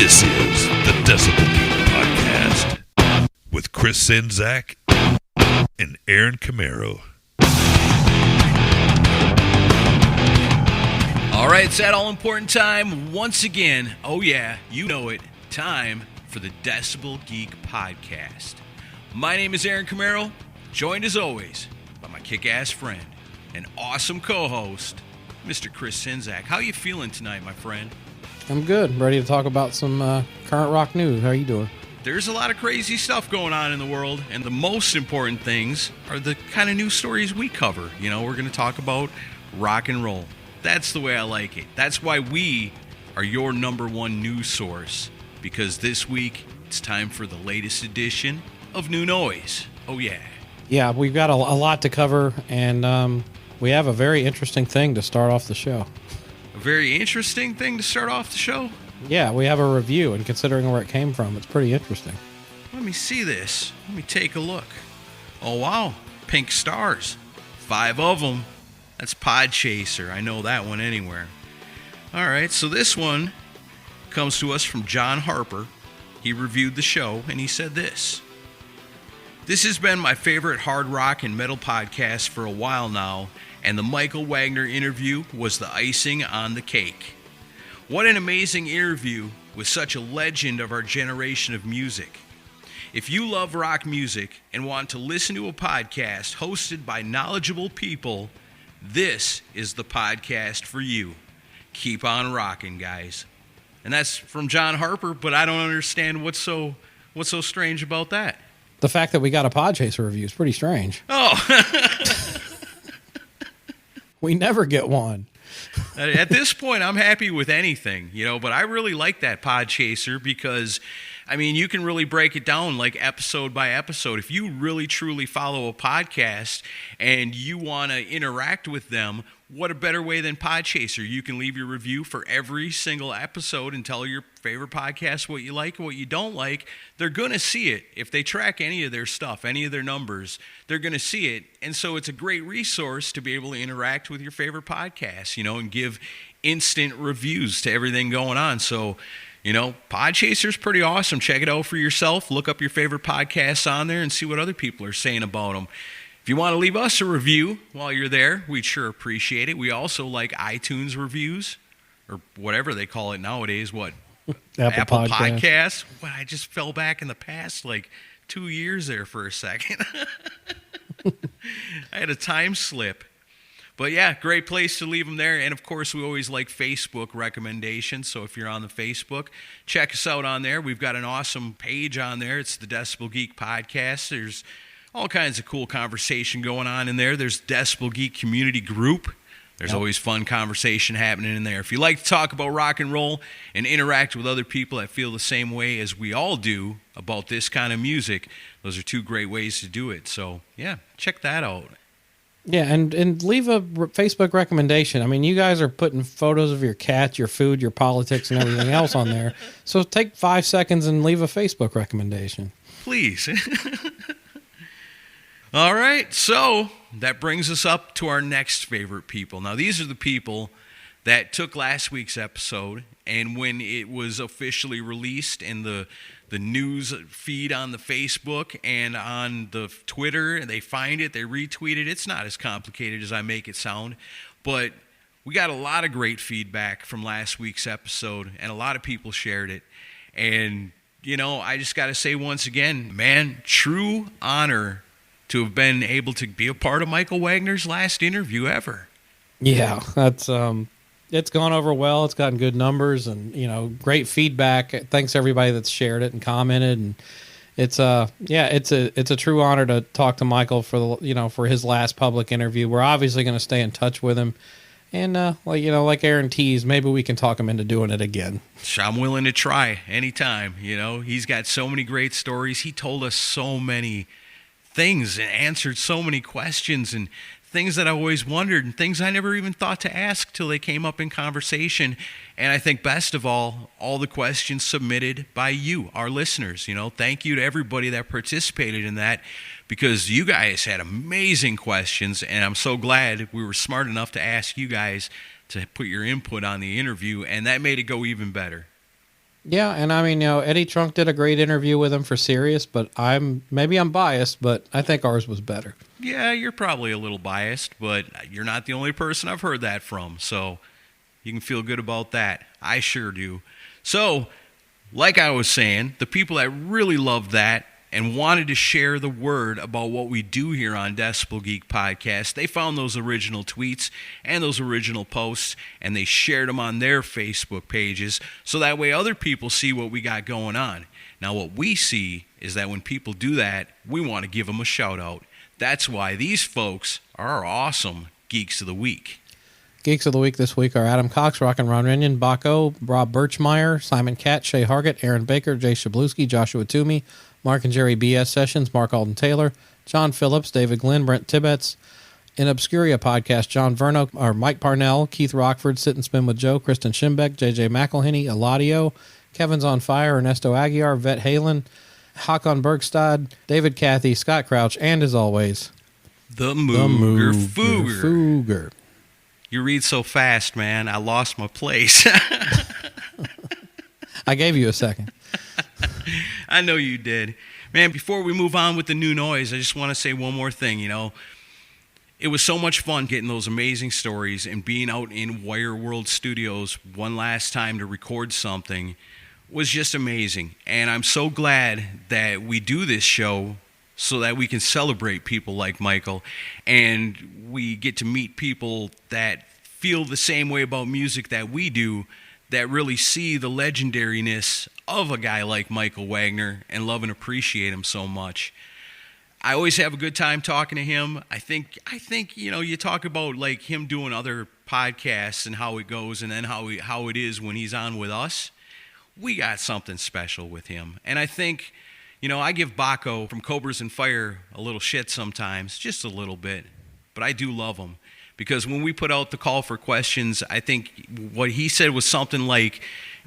This is the Decibel Geek Podcast with Chris Czynszak and Aaron Camaro. All right, it's that all-important time once again. Oh yeah, you know it. Time for the Decibel Geek Podcast. My name is Aaron Camaro, joined as always by my kick-ass friend and awesome co-host, Mr. Chris Czynszak. How you feeling tonight, my friend? I'm good. Ready to talk about some current rock news. How are you doing? There's a lot of crazy stuff going on in the world, and the most important things are the kind of news stories we cover. You know, we're going to talk about rock and roll. That's the way I like it. That's why we are your number one news source, because this week it's time for the latest edition of New Noise. Oh, yeah. Yeah, we've got a lot to cover, and we have a very interesting thing to start off the show. A very interesting thing to start off the show? Yeah, we have a review, and considering where it came from, it's pretty interesting. Let me see this. Let me take a look. Oh, wow. Pink stars. 5 of them. That's Podchaser. I know that one anywhere. All right, so this one comes to us from John Harper. He reviewed the show, and he said this. This has been my favorite hard rock and metal podcast for a while now, and the Michael Wagner interview was the icing on the cake. What an amazing interview with such a legend of our generation of music. If you love rock music and want to listen to a podcast hosted by knowledgeable people, this is the podcast for you. Keep on rocking, guys. And that's from John Harper, but I don't understand what's so strange about that. The fact that we got a Podchaser review is pretty strange. Oh. We never get one. At this point, I'm happy with anything, you know, but I really like that Podchaser because, I mean, you can really break it down like episode by episode. If you really truly follow a podcast and you want to interact with them, what a better way than Podchaser. You can leave your review for every single episode and tell your favorite podcast what you like and what you don't like. They're going to see it. If they track any of their stuff, any of their numbers, they're going to see it. And so it's a great resource to be able to interact with your favorite podcast, you know, and give instant reviews to everything going on. So, you know, Podchaser's pretty awesome. Check it out for yourself. Look up your favorite podcasts on there and see what other people are saying about them. If you want to leave us a review while you're there, we'd sure appreciate it. We also like iTunes reviews, or whatever they call it nowadays. What? Apple Podcasts? Well, I just fell back in the past like 2 years there for a second. I had a time slip. But yeah, great place to leave them there. And of course, we always like Facebook recommendations. So if you're on the Facebook, check us out on there. We've got an awesome page on there. It's the Decibel Geek Podcast. There's all kinds of cool conversation going on in there. There's Decibel Geek Community Group. There's always fun conversation happening in there. If you like to talk about rock and roll and interact with other people that feel the same way as we all do about this kind of music, those are 2 great ways to do it. So, yeah, check that out. Yeah, and leave a Facebook recommendation. I mean, you guys are putting photos of your cat, your food, your politics, and everything else on there. So take 5 seconds and leave a Facebook recommendation. Please. All right, so that brings us up to our next favorite people. Now, these are the people that took last week's episode, and when it was officially released in the news feed on the Facebook and on the Twitter, they find it, they retweet it. It's not as complicated as I make it sound, but we got a lot of great feedback from last week's episode, and a lot of people shared it. And, you know, I just got to say once again, man, true honor to have been able to be a part of Michael Wagner's last interview ever. Yeah, that's it's gone over well. It's gotten good numbers and, you know, great feedback. Thanks to everybody that's shared it and commented. And it's a true honor to talk to Michael for his last public interview. We're obviously going to stay in touch with him. And like Aaron teased, maybe we can talk him into doing it again. I'm willing to try anytime. You know, he's got so many great stories. He told us so many things and answered so many questions and things that I always wondered and things I never even thought to ask till they came up in conversation. And I think best of all the questions submitted by you, our listeners. You know, thank you to everybody that participated in that, because you guys had amazing questions, and I'm so glad we were smart enough to ask you guys to put your input on the interview, and that made it go even better. Yeah, and I mean, Eddie Trunk did a great interview with him for Sirius, but maybe I'm biased, but I think ours was better. Yeah, you're probably a little biased, but you're not the only person I've heard that from, so you can feel good about that. I sure do. So, like I was saying, the people that really loved that and wanted to share the word about what we do here on Decibel Geek Podcast, they found those original tweets and those original posts, and they shared them on their Facebook pages, so that way other people see what we got going on. Now, what we see is that when people do that, we want to give them a shout-out. That's why these folks are our awesome Geeks of the Week. Geeks of the Week this week are Adam Cox, Rock and Ron Rinion, Baco, Rob Birchmeyer, Simon Katz, Shay Hargett, Aaron Baker, Jay Shabluski, Joshua Toomey, Mark and Jerry BS Sessions, Mark Alden Taylor, John Phillips, David Glenn, Brent Tibbetts, In Obscuria Podcast, John Verno, or Mike Parnell, Keith Rockford, Sit and Spin with Joe, Kristen Schimbeck, JJ McElhenney, Eladio, Kevin's on Fire, Ernesto Aguiar, Vet Halen, Hakon Bergstad, David Cathy, Scott Crouch, and as always, the Mooger Fooger. You read so fast, man. I lost my place. I gave you a second. I know you did. Man, before we move on with the new noise, I just want to say one more thing, It was so much fun getting those amazing stories and being out in Wire World Studios one last time to record something was just amazing. And I'm so glad that we do this show so that we can celebrate people like Michael, and we get to meet people that feel the same way about music that we do, that really see the legendariness of a guy like Michael Wagner and love and appreciate him so much. I always have a good time talking to him. I think you talk about like him doing other podcasts and how it goes, and then how it is when he's on with us. We got something special with him. And I think, I give Baco from Cobras and Fire a little shit sometimes, just a little bit, but I do love him. Because when we put out the call for questions, I think what he said was something like,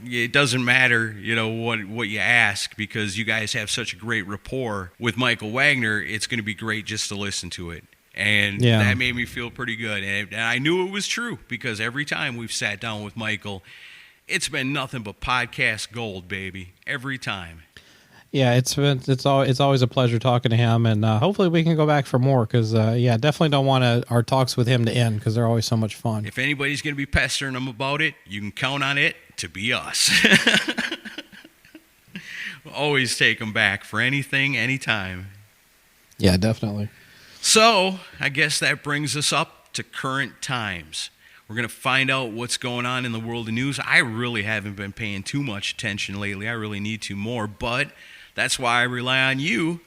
it doesn't matter, what you ask, because you guys have such a great rapport with Michael Wagner, it's going to be great just to listen to it. And that made me feel pretty good. And I knew it was true, because every time we've sat down with Michael, it's been nothing but podcast gold, baby. Every time. Yeah, it's always a pleasure talking to him, and hopefully we can go back for more, because definitely don't want our talks with him to end, because they're always so much fun. If anybody's going to be pestering him about it, you can count on it to be us. We'll always take him back for anything, anytime. Yeah, definitely. So, I guess that brings us up to current times. We're going to find out what's going on in the world of news. I really haven't been paying too much attention lately. I really need to more, but that's why I rely on you,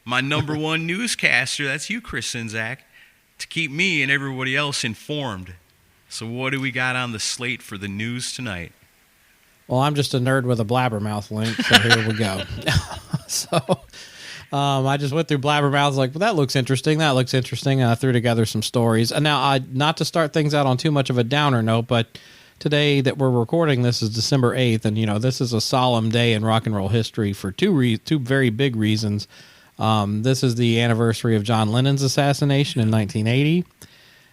my number one newscaster. That's you, Chris Sinzak, to keep me and everybody else informed. So what do we got on the slate for the news tonight? Well, I'm just a nerd with a blabbermouth link, so here we go. I just went through Blabbermouth, like, well, that looks interesting. And I threw together some stories. And now, not to start things out on too much of a downer note, but today that we're recording this is December 8th, and, this is a solemn day in rock and roll history for two very big reasons. This is the anniversary of John Lennon's assassination in 1980,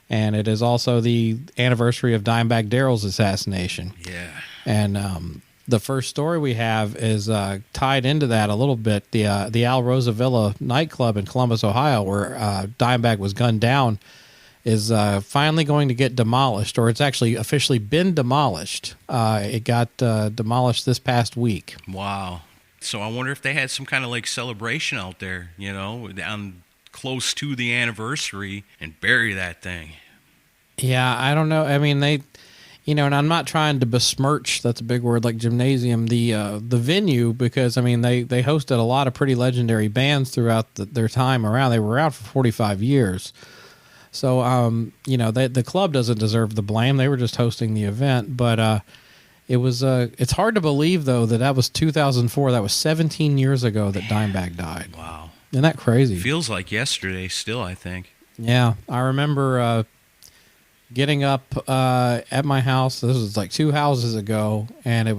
and it is also the anniversary of Dimebag Darrel's assassination. Yeah. And the first story we have is tied into that a little bit. The Alrosa Villa nightclub in Columbus, Ohio, where Dimebag was gunned down, is finally going to get demolished, or it's actually officially been demolished. It got demolished this past week. Wow. So I wonder if they had some kind of like celebration out there, on close to the anniversary, and bury that thing. Yeah, I don't know. I mean, they... and I'm not trying to besmirch, that's a big word, like Gymnasium, the venue, because, they hosted a lot of pretty legendary bands throughout their time around. They were around for 45 years. So, the club doesn't deserve the blame. They were just hosting the event. But it's hard to believe, though, that was 2004. That was 17 years ago that Dimebag died. Wow. Isn't that crazy? Feels like yesterday still, I think. Yeah, I remember... getting up at my house, this was like 2 houses ago, and I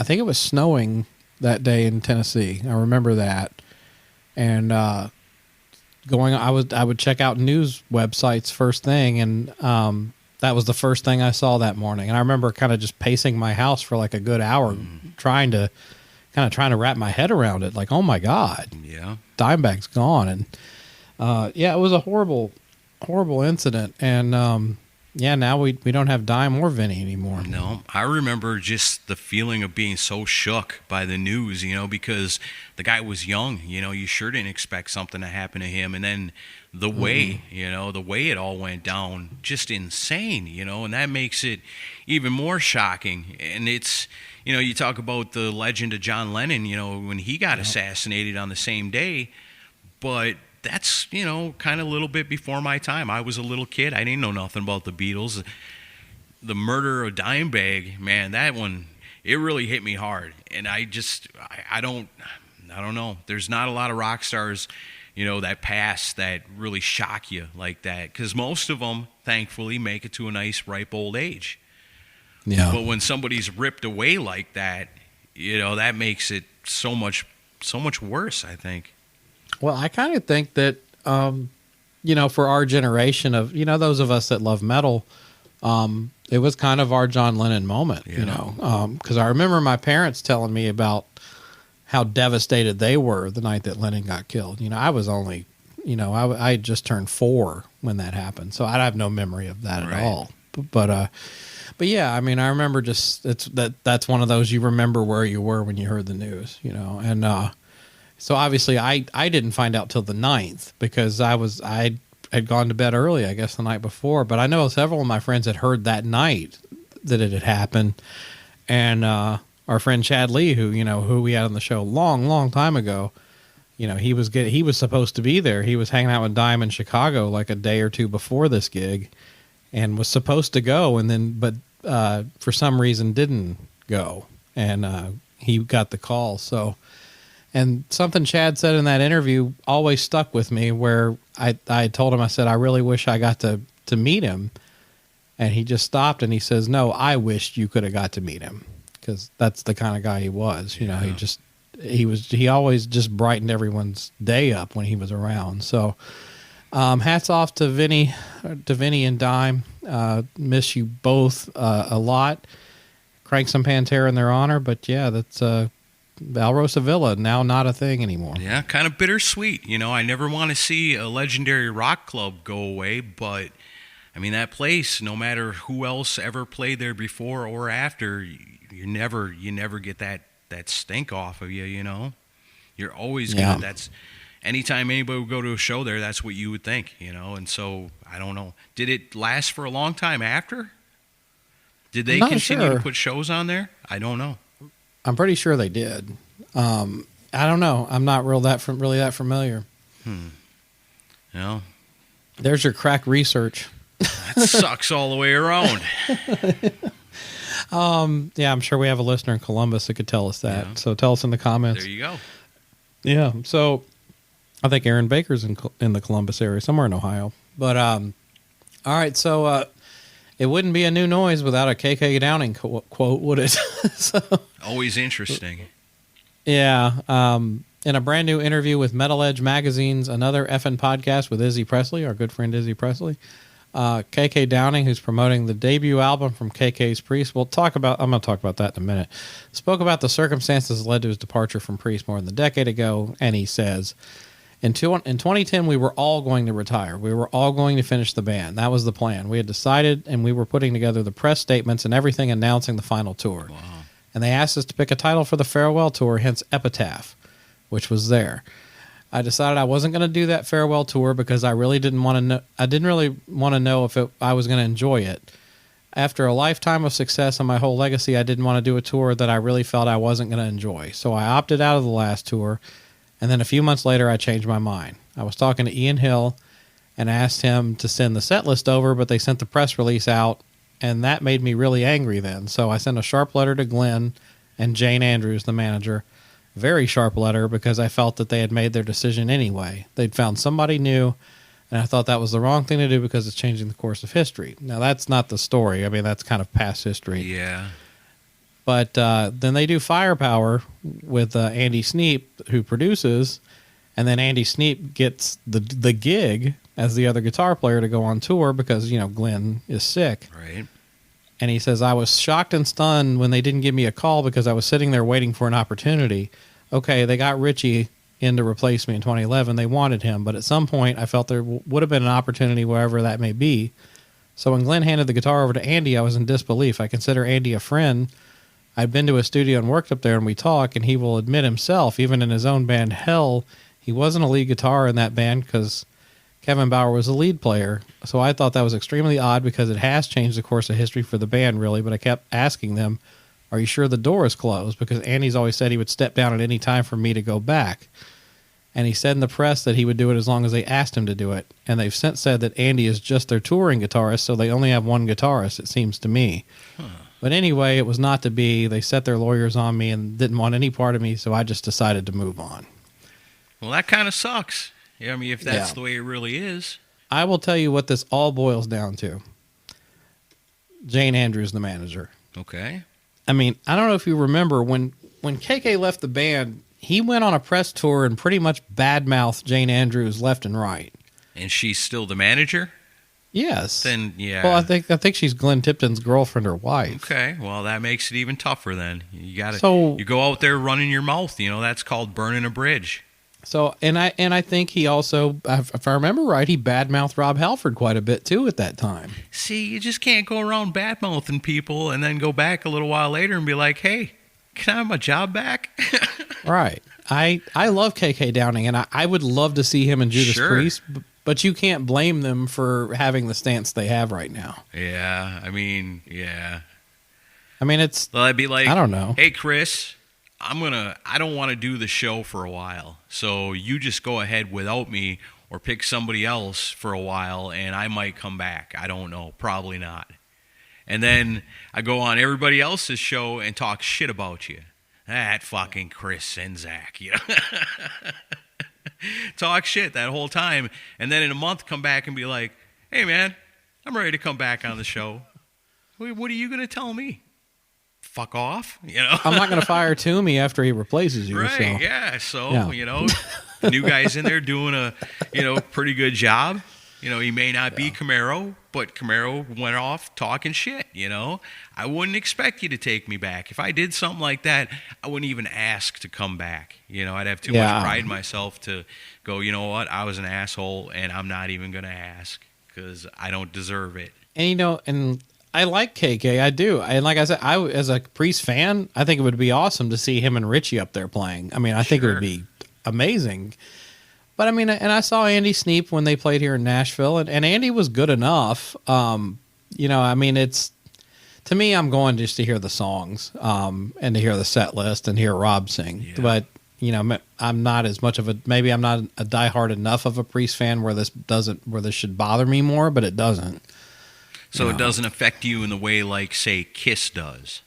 think it was snowing that day in Tennessee. I remember that. And I would check out news websites first thing, and that was the first thing I saw that morning. And I remember kind of just pacing my house for like a good hour, trying to wrap my head around it. Like, oh my God, yeah, Dimebag's gone. And it was a horrible incident. And now we don't have Dime or Vinny anymore. No, I remember just the feeling of being so shook by the news, because the guy was young. You sure didn't expect something to happen to him. And then the way, the way it all went down, just insane, and that makes it even more shocking. And it's, you talk about the legend of John Lennon, when he got assassinated on the same day, but that's, kind of a little bit before my time. I was a little kid. I didn't know nothing about the Beatles. The murder of Dimebag, man, that one, it really hit me hard. And I don't know. There's not a lot of rock stars, that pass that really shock you like that. Because most of them, thankfully, make it to a nice, ripe old age. Yeah. But when somebody's ripped away like that, that makes it so much worse, I think. Well, I kind of think that, for our generation of, those of us that love metal, it was kind of our John Lennon moment, because I remember my parents telling me about how devastated they were the night that Lennon got killed. I was only, I had just turned 4 when that happened. So I have no memory of that at all. But yeah, I mean, I remember that's one of those, you remember where you were when you heard the news, and, so obviously I didn't find out till the 9th because I had gone to bed early, I guess the night before, but I know several of my friends had heard that night that it had happened. And, our friend Chad Lee, who we had on the show long time ago, he was supposed to be there. He was hanging out with Dime in Chicago like a day or two before this gig and was supposed to go. And then, but, for some reason didn't go. And, he got the call. So, and something Chad said in that interview always stuck with me, where I told him, I said, I really wish I got to meet him. And he just stopped and he says, no, I wished you could have got to meet him, because that's the kind of guy he was. He always just brightened everyone's day up when he was around. So hats off to Vinny and Dime. Miss you both a lot. Crank some Pantera in their honor. But yeah, that's Alrosa Villa, now not a thing anymore. Yeah, kind of bittersweet. I never want to see a legendary rock club go away, but I mean, that place, no matter who else ever played there before or after, you never get that stink off of you, You're always gonna, that's, anytime anybody would go to a show there, that's what you would think, And so, I don't know. Did it last for a long time after? Did they continue to put shows on there? I don't know. I'm pretty sure they did. I don't know. I'm not really that familiar. No. There's your crack research. That sucks all the way around. Yeah, I'm sure we have a listener in Columbus that could tell us that. Yeah. So tell us in the comments. There you go. Yeah. So I think Aaron Baker's in the Columbus area, somewhere in Ohio. But all right. So it wouldn't be a new noise without a KK Downing quote, would it? So, always interesting. Yeah. In a brand new interview with Metal Edge Magazine's Another Effin' Podcast with Izzy Presley, our good friend Izzy Presley, KK Downing, who's promoting the debut album from KK's Priest, I'm going to talk about that in a minute, spoke about the circumstances that led to his departure from Priest more than a decade ago, and he says, in 2010, we were all going to retire. We were all going to finish the band. That was the plan. We had decided, and we were putting together the press statements and everything announcing the final tour. Wow. And they asked us to pick a title for the farewell tour, hence Epitaph, which was there. I decided I wasn't going to do that farewell tour because I really didn't want to know. I didn't really want to know if I was going to enjoy it. After a lifetime of success and my whole legacy, I didn't want to do a tour that I really felt I wasn't going to enjoy. So I opted out of the last tour, and then a few months later, I changed my mind. I was talking to Ian Hill and asked him to send the set list over, but they sent the press release out, and that made me really angry then. So I sent a sharp letter to Glenn and Jane Andrews, the manager. Very sharp letter, because I felt that they had made their decision anyway. They'd found somebody new, and I thought that was the wrong thing to do because it's changing the course of history. Now, that's not the story. I mean, that's kind of past history. Yeah. But then they do Firepower with Andy Sneap, who produces, And then Andy Sneap gets the gig as the other guitar player to go on tour because, Glenn is sick. Right. And he says, I was shocked and stunned when they didn't give me a call because I was sitting there waiting for an opportunity. Okay, they got Richie in to replace me in 2011. They wanted him, but at some point I felt there would have been an opportunity wherever that may be. So when Glenn handed the guitar over to Andy, I was in disbelief. I consider Andy a friend. I'd been to his studio and worked up there, and we talk, and he will admit himself, even in his own band, Hell, he wasn't a lead guitar in that band because Kevin Bauer was the lead player. So I thought that was extremely odd because it has changed the course of history for the band, really, but I kept asking them, are you sure the door is closed? Because Andy's always said he would step down at any time for me to go back. And he said in the press that he would do it as long as they asked him to do it. And they've since said that Andy is just their touring guitarist, so they only have one guitarist, it seems to me. But anyway, it was not to be. They set their lawyers on me and didn't want any part of me, so I just decided to move on. Well, that kind of sucks. Yeah, I mean, if that's the way it really is. I will tell you what this all boils down to. Jane Andrews, the manager. Okay. I mean, I don't know if you remember, when KK left the band, he went on a press tour and pretty much badmouthed Jane Andrews left and right. And she's still the manager? Yes. Then, yeah. Well, I think she's Glenn Tipton's girlfriend or wife. Okay. Well, that makes it even tougher then. You go out there running your mouth. That's called burning a bridge. So, and I think he also, if I remember right, he badmouthed Rob Halford quite a bit too at that time. See, you just can't go around badmouthing people and then go back a little while later and be like, hey, can I have my job back? Right. I love KK Downing, and I would love to see him and Judas Priest, but you can't blame them for having the stance they have right now. Yeah, I mean, yeah. I mean, it's... Well, I'd be like, I don't know. Hey, Chris, I don't want to do the show for a while, so you just go ahead without me or pick somebody else for a while, and I might come back. I don't know. Probably not. And then I go on everybody else's show and talk shit about you. That fucking Chris and Zach, talk shit that whole time, and then in a month come back and be like, hey man, I'm ready to come back on the show. What are you going to tell me? Fuck off, I'm not going to fire Toomey after he replaces you. Right, so. yeah, so, the new guy's in there doing a, pretty good job. He may not be Camaro, but Camaro went off talking shit, I wouldn't expect you to take me back. If I did something like that, I wouldn't even ask to come back. I'd have too much pride in myself to go, you know what, I was an asshole, and I'm not even going to ask because I don't deserve it. And, and I like KK, I do. And like I said, as a Priest fan, I think it would be awesome to see him and Richie up there playing. I mean, I think it would be amazing. But I mean, and I saw Andy Sneap when they played here in Nashville, and Andy was good enough. I mean, it's, to me, I'm going just to hear the songs, and to hear the set list and hear Rob sing. Yeah. But, I'm not as much of maybe I'm not a diehard enough of a Priest fan where this should bother me more, but it doesn't. So it doesn't affect you in the way like, say, Kiss does?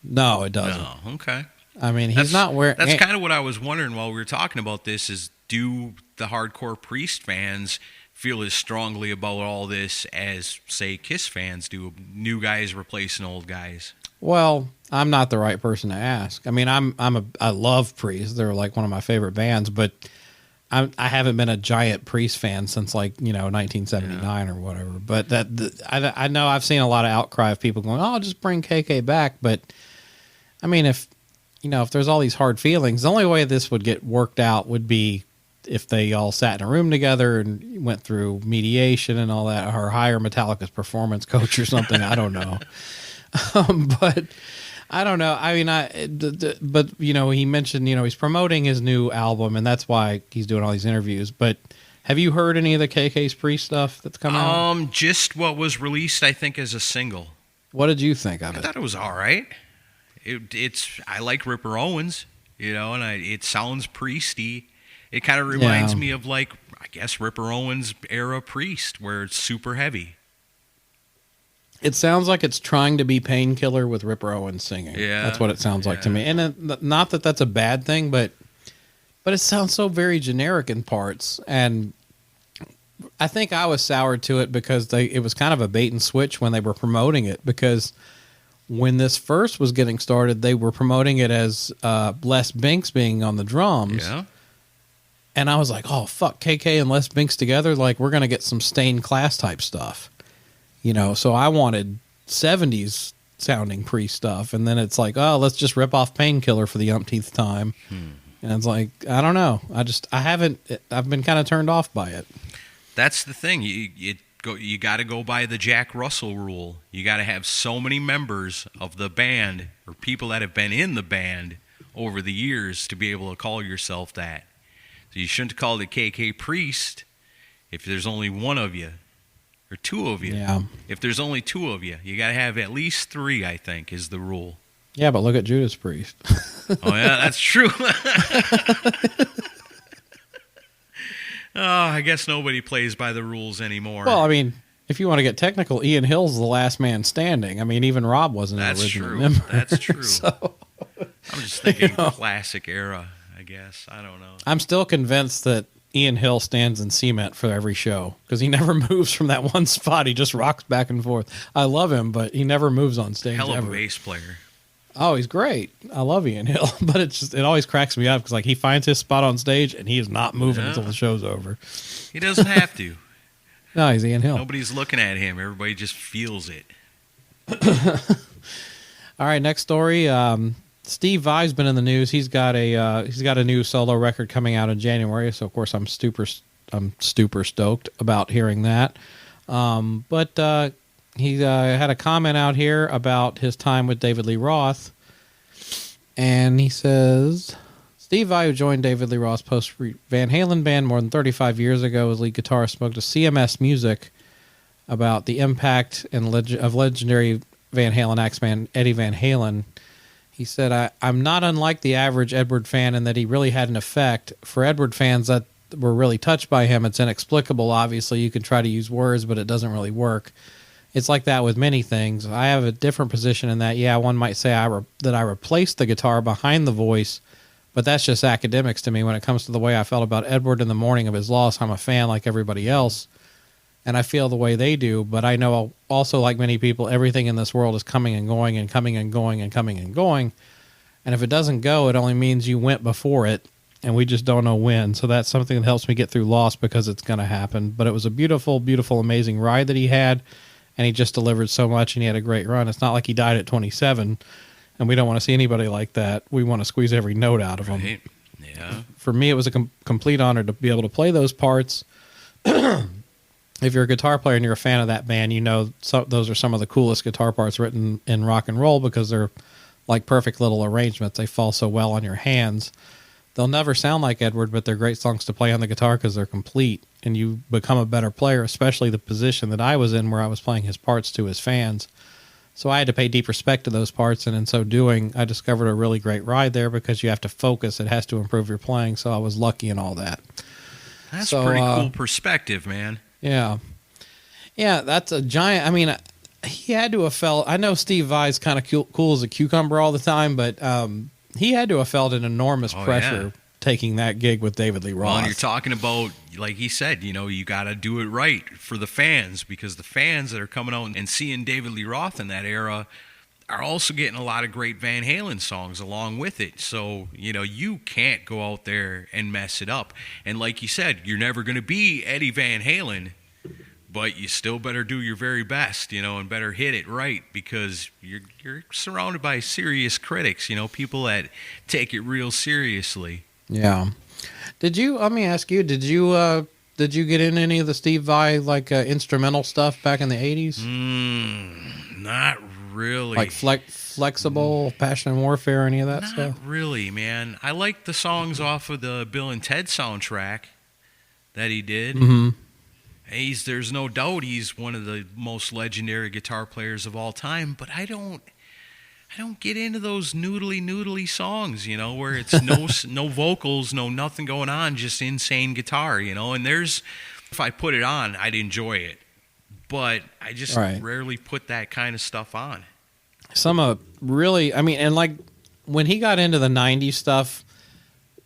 No, it doesn't. No, okay. I mean, he's not wearing... That's kind of what I was wondering while we were talking about this is, do the hardcore Priest fans feel as strongly about all this as, say, Kiss fans do, new guys replacing old guys? Well, I'm not the right person to ask. I mean, I love Priest. They're like one of my favorite bands, but I haven't been a giant Priest fan since 1979 or whatever. But I know I've seen a lot of outcry of people going, "Oh, just bring KK back." But I mean, if there's all these hard feelings, the only way this would get worked out would be if they all sat in a room together and went through mediation and all that, or hire Metallica's performance coach or something. I don't know. But I don't know. I mean, but he mentioned, he's promoting his new album, and that's why he's doing all these interviews. But have you heard any of the KK's Priest stuff that's come out? Just what was released, I think, as a single. What did you think of it? I thought it was all right. I like Ripper Owens, and it sounds Priesty. It kind of reminds me of I guess Ripper Owens era Priest, where it's super heavy. It sounds like it's trying to be Painkiller with Ripper Owens singing. Yeah, that's what it sounds like to me. And not that that's a bad thing, but it sounds so very generic in parts. And I think I was soured to it because it was kind of a bait and switch when they were promoting it. Because when this first was getting started, they were promoting it as Les Binks being on the drums. Yeah. And I was like, oh, fuck, KK and Les Binks together? Like, we're going to get some Stained Class type stuff. So I wanted 70s sounding Priest stuff. And then it's like, oh, let's just rip off Painkiller for the umpteenth time. And it's like, I don't know. I've been kind of turned off by it. That's the thing. You got to go by the Jack Russell rule. You got to have so many members of the band or people that have been in the band over the years to be able to call yourself that. So you shouldn't call it KK Priest if there's only one of you or two of you. Yeah. If there's only two of you, you got to have at least three, I think, is the rule. Yeah, but look at Judas Priest. Oh, yeah, that's true. Oh, I guess nobody plays by the rules anymore. Well, I mean, if you want to get technical, Ian Hill's the last man standing. I mean, even Rob wasn't an original member. That's true. So, I'm just thinking classic era, I guess. I don't know. I'm still convinced that Ian Hill stands in cement for every show because he never moves from that one spot. He just rocks back and forth. I love him, but he never moves on stage. Hell of ever. a bass player. Oh, he's great. I love Ian Hill, but it always cracks me up because like he finds his spot on stage and he is not moving until the show's over. He doesn't have to. No, he's Ian Hill. Nobody's looking at him. Everybody just feels it. All right, next story. Steve Vai's been in the news. He's got a new solo record coming out in January. So of course I'm super stoked about hearing that. But he had a comment out here about his time with David Lee Roth, and he says, Steve Vai, who joined David Lee Roth's post-Van Halen band more than 35 years ago as lead guitarist, spoke to CMS Music about the impact of legendary Van Halen axeman Eddie Van Halen. He said, I'm not unlike the average Edward fan in that he really had an effect. For Edward fans that were really touched by him, it's inexplicable, obviously. You can try to use words, but it doesn't really work. It's like that with many things. I have a different position in that, yeah, one might say that I replaced the guitar behind the voice, but that's just academics to me. When it comes to the way I felt about Edward in the morning of his loss, I'm a fan like everybody else, and I feel the way they do, but I know also, like many people, everything in this world is coming and going and coming and going and coming and going, and if it doesn't go, it only means you went before it, and we just don't know when, so that's something that helps me get through loss because it's going to happen. But it was a beautiful, beautiful, amazing ride that he had, and he just delivered so much, and he had a great run. It's not like he died at 27, and we don't want to see anybody like that. We want to squeeze every note out of him. Yeah. For me, it was a complete honor to be able to play those parts. If you're a guitar player and you're a fan of that band, you know those are some of the coolest guitar parts written in rock and roll because they're like perfect little arrangements. They fall so well on your hands. They'll never sound like Edward, but they're great songs to play on the guitar because they're complete, and you become a better player, especially the position that I was in where I was playing his parts to his fans. So I had to pay deep respect to those parts, and in so doing, I discovered a really great ride there because you have to focus. It has to improve your playing, so I was lucky in all that. That's pretty cool perspective, man. Yeah. Yeah, that's a giant... I mean, he had to have felt... I know Steve Vai's kind of cool as a cucumber all the time, but... he had to have felt an enormous pressure taking that gig with David Lee Roth. Well, and you're talking about, like he said, you got to do it right for the fans because the fans that are coming out and seeing David Lee Roth in that era are also getting a lot of great Van Halen songs along with it. So, you can't go out there and mess it up. And like you said, you're never going to be Eddie Van Halen, but you still better do your very best, and better hit it right because you're surrounded by serious critics, people that take it real seriously. Yeah. Let me ask you, did you get in any of the Steve Vai, instrumental stuff back in the 80s? Not really. Like Flexible, Passion and Warfare, any of that stuff? Not really, man. I like the songs off of the Bill and Ted soundtrack that he did. Mm-hmm. There's no doubt he's one of the most legendary guitar players of all time, but I don't get into those noodly songs, where it's no vocals, nothing going on, just insane guitar, and if I put it on, I'd enjoy it, but I just rarely put that kind of stuff on. When he got into the 90s stuff,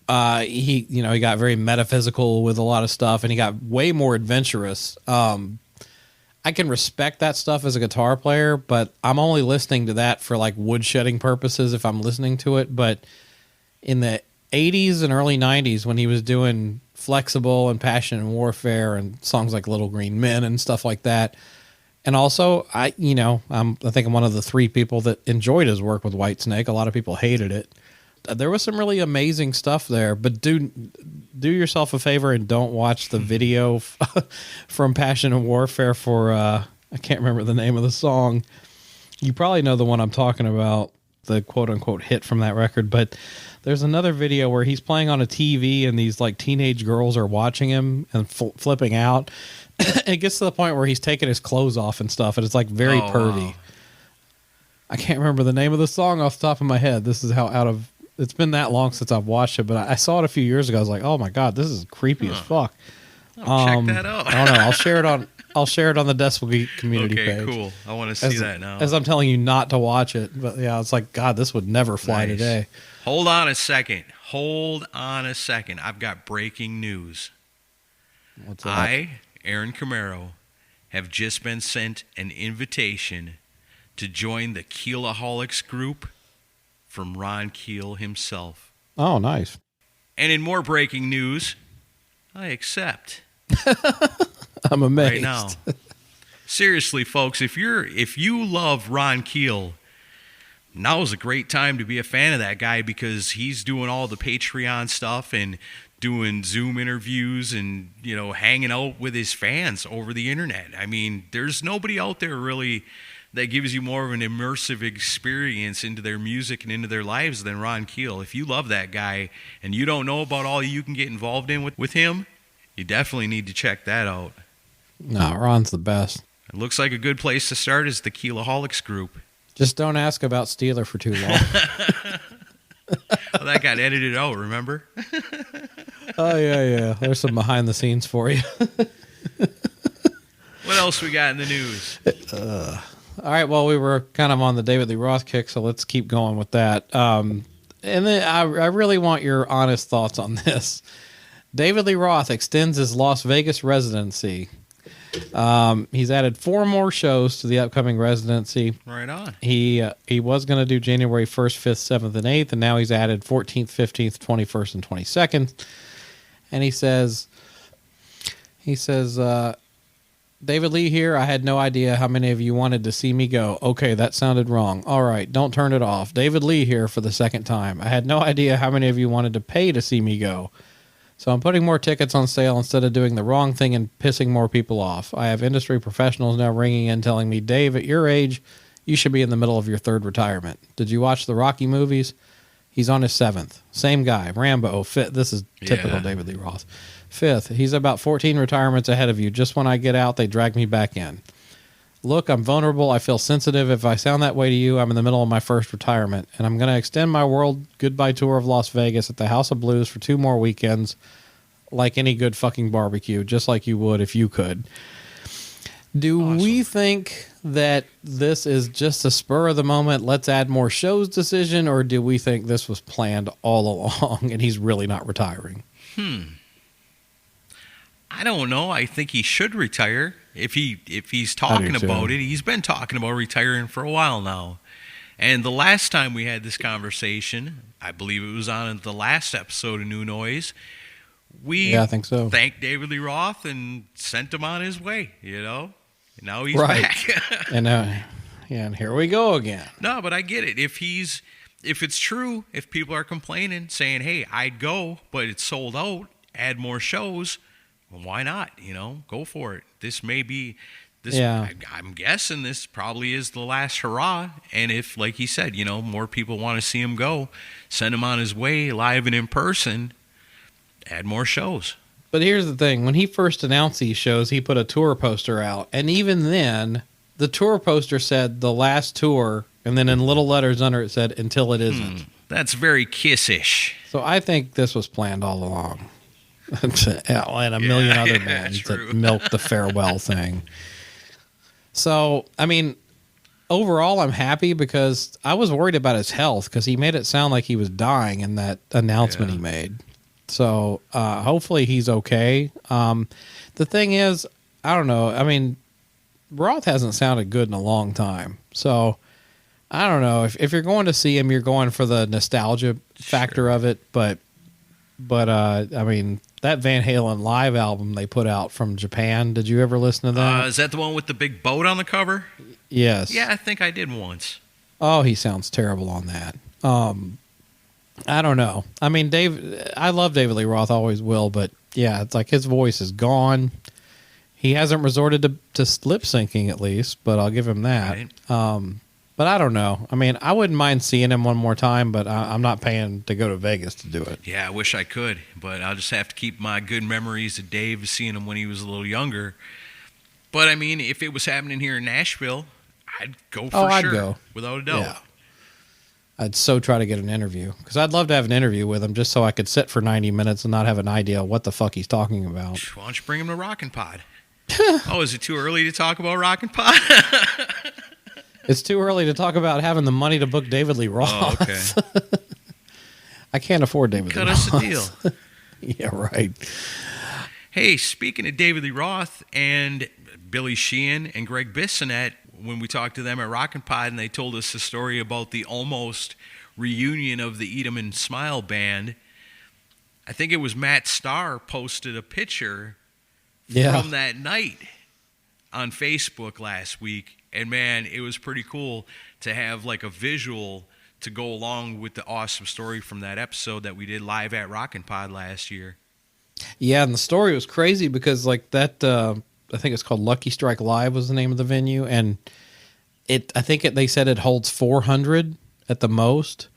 he got very metaphysical with a lot of stuff, and he got way more adventurous. I can respect that stuff as a guitar player, but I'm only listening to that for woodshedding purposes if I'm listening to it. But in the 80s and early 90s when he was doing Flexible and Passion and Warfare and songs like Little Green Men and stuff like that. And also, I think I'm one of the 3 people that enjoyed his work with Whitesnake. A lot of people hated it. There was some really amazing stuff there, but do yourself a favor and don't watch the video from Passion and Warfare for, I can't remember the name of the song. You probably know the one I'm talking about, the quote-unquote hit from that record, but there's another video where he's playing on a TV and these like teenage girls are watching him and flipping out. It gets to the point where he's taking his clothes off and stuff, and it's like very pervy. Wow. I can't remember the name of the song off the top of my head. This is how it's been that long since I've watched it, but I saw it a few years ago. I was like, oh my God, this is creepy as fuck. Check that out. I don't know. I'll share it on the Decibel Geek community page. Okay, cool. I want to see that now. As I'm telling you not to watch it, but yeah, it's like, God, this would never fly today. Hold on a second. I've got breaking news. What's that? Aaron Camaro, have just been sent an invitation to join the Kilaholics group from Ron Keel himself. Oh, nice. And in more breaking news, I accept. I'm amazed. Right now. Seriously, folks, if you love Ron Keel, now is a great time to be a fan of that guy because he's doing all the Patreon stuff and doing Zoom interviews and, hanging out with his fans over the internet. I mean, there's nobody out there really that gives you more of an immersive experience into their music and into their lives than Ron Keel. If you love that guy and you don't know about all you can get involved in with him, you definitely need to check that out. No, Ron's the best. It looks like a good place to start is the Kilaholics group. Just don't ask about Steeler for too long. Well, that got edited out, remember? Oh, yeah. There's some behind the scenes for you. What else we got in the news? All right, well, we were kind of on the David Lee Roth kick, so let's keep going with that. And then I really want your honest thoughts on this. David Lee Roth extends his Las Vegas residency. He's added 4 more shows to the upcoming residency. Right on. He was going to do January 1st, 5th, 7th, and 8th, and now he's added 14th, 15th, 21st, and 22nd. And he says, David Lee here. I had no idea how many of you wanted to see me go. Okay, that sounded wrong. All right, don't turn it off. David Lee here for the second time. I had no idea how many of you wanted to pay to see me go. So I'm putting more tickets on sale instead of doing the wrong thing and pissing more people off. I have industry professionals now ringing in telling me, Dave, at your age, you should be in the middle of your 3rd retirement. Did you watch the Rocky movies? He's on his 7th. Same guy. Rambo. 5th. This is typical David Lee Roth. 5th. He's about 14 retirements ahead of you. Just when I get out, they drag me back in. Look, I'm vulnerable. I feel sensitive. If I sound that way to you, I'm in the middle of my 1st retirement. And I'm going to extend my world goodbye tour of Las Vegas at the House of Blues for 2 more weekends, like any good fucking barbecue, just like you would if you could. Do we think that this is just a spur of the moment, let's add more shows decision, or do we think this was planned all along and he's really not retiring? I don't know. I think he should retire. If he's talking about it, he's been talking about retiring for a while now. And the last time we had this conversation, I believe it was on the last episode of New Noise, I think so. Thanked David Lee Roth and sent him on his way, And now he's back. And here we go again. No, but I get it. If it's true, if people are complaining, saying, hey, I'd go, but it's sold out, add more shows, well, why not? Go for it. This may be, I'm guessing this probably is the last hurrah. And if, like he said, more people want to see him go, send him on his way live and in person, add more shows. But here's the thing. When he first announced these shows, he put a tour poster out. And even then, the tour poster said the last tour, and then in little letters under it said, until it isn't. That's very Kiss-ish. So I think this was planned all along. And a million other bands that milked the farewell thing. So, I mean, overall, I'm happy because I was worried about his health because he made it sound like he was dying in that announcement he made. So hopefully he's okay. The thing is, I don't know. I mean, Roth hasn't sounded good in a long time. So I don't know. If you're going to see him, you're going for the nostalgia factor of it. But But I mean, that Van Halen live album they put out from Japan. Did you ever listen to that? Is that the one with the big boat on the cover? Yes. Yeah, I think I did once. Oh, he sounds terrible on that. I don't know. I mean, I love David Lee Roth, always will, but yeah, it's like his voice is gone. He hasn't resorted to lip syncing at least, but I'll give him that. Right. But I don't know. I mean, I wouldn't mind seeing him one more time, but I'm not paying to go to Vegas to do it. Yeah, I wish I could, but I'll just have to keep my good memories of Dave seeing him when he was a little younger. But I mean, if it was happening here in Nashville, I'd go for I'd sure, go. without a doubt. Yeah. I'd so try to get an interview because I'd love to have an interview with him just so I could sit for 90 minutes and not have an idea what the fuck he's talking about. Why don't you bring him to Rockin' Pod? Oh, is it too early to talk about Rockin' Pod? It's too early to talk about having the money to book David Lee Roth. Oh, okay. I can't afford David Lee Roth. Cut us a deal. Yeah, right. Hey, speaking of David Lee Roth and Billy Sheehan and Greg Bissonette, when we talked to them at Rockin' Pod and they told us the story about the almost reunion of the Eat 'em and Smile band, I think it was Matt Starr posted a picture from that night on Facebook last week. And man, it was pretty cool to have like a visual to go along with the awesome story from that episode that we did live at Rockin' Pod last year. Yeah, and the story was crazy because like that, I think it's called Lucky Strike Live was the name of the venue, and they said it holds 400 at the most,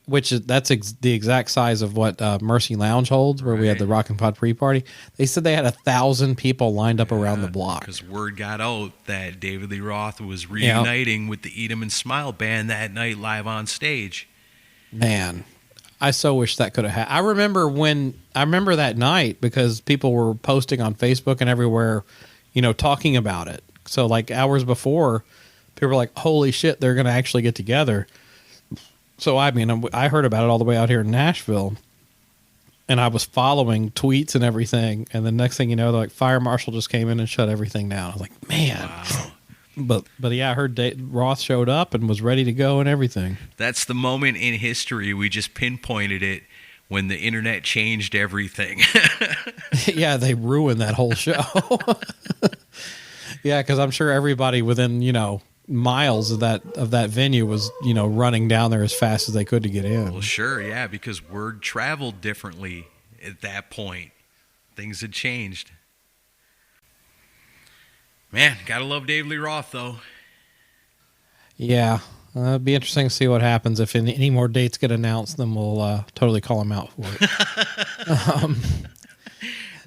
which is the exact size of what Mercy Lounge holds, where we had the Rockin' Pod pre-party. They said they had 1,000 people lined up around the block because word got out that David Lee Roth was reuniting with the Eat 'em and Smile band that night live on stage. Man, I so wish that could have happened. I remember that night because people were posting on Facebook and everywhere, talking about it. So like hours before, people were like, "Holy shit, they're going to actually get together." So I mean, I heard about it all the way out here in Nashville, and I was following tweets and everything. And the next thing you know, like fire marshal just came in and shut everything down. I was like, man. Wow. But yeah, I heard Roth showed up and was ready to go and everything. That's the moment in history we just pinpointed it when the internet changed everything. Yeah, they ruined that whole show. Yeah, because I'm sure everybody within miles of that venue was running down there as fast as they could to get in. Well, sure, yeah, because word traveled differently at that point. Things had changed. Man, gotta love David Lee Roth though. Yeah, it'd be interesting to see what happens if any more dates get announced. Then we'll totally call him out for it.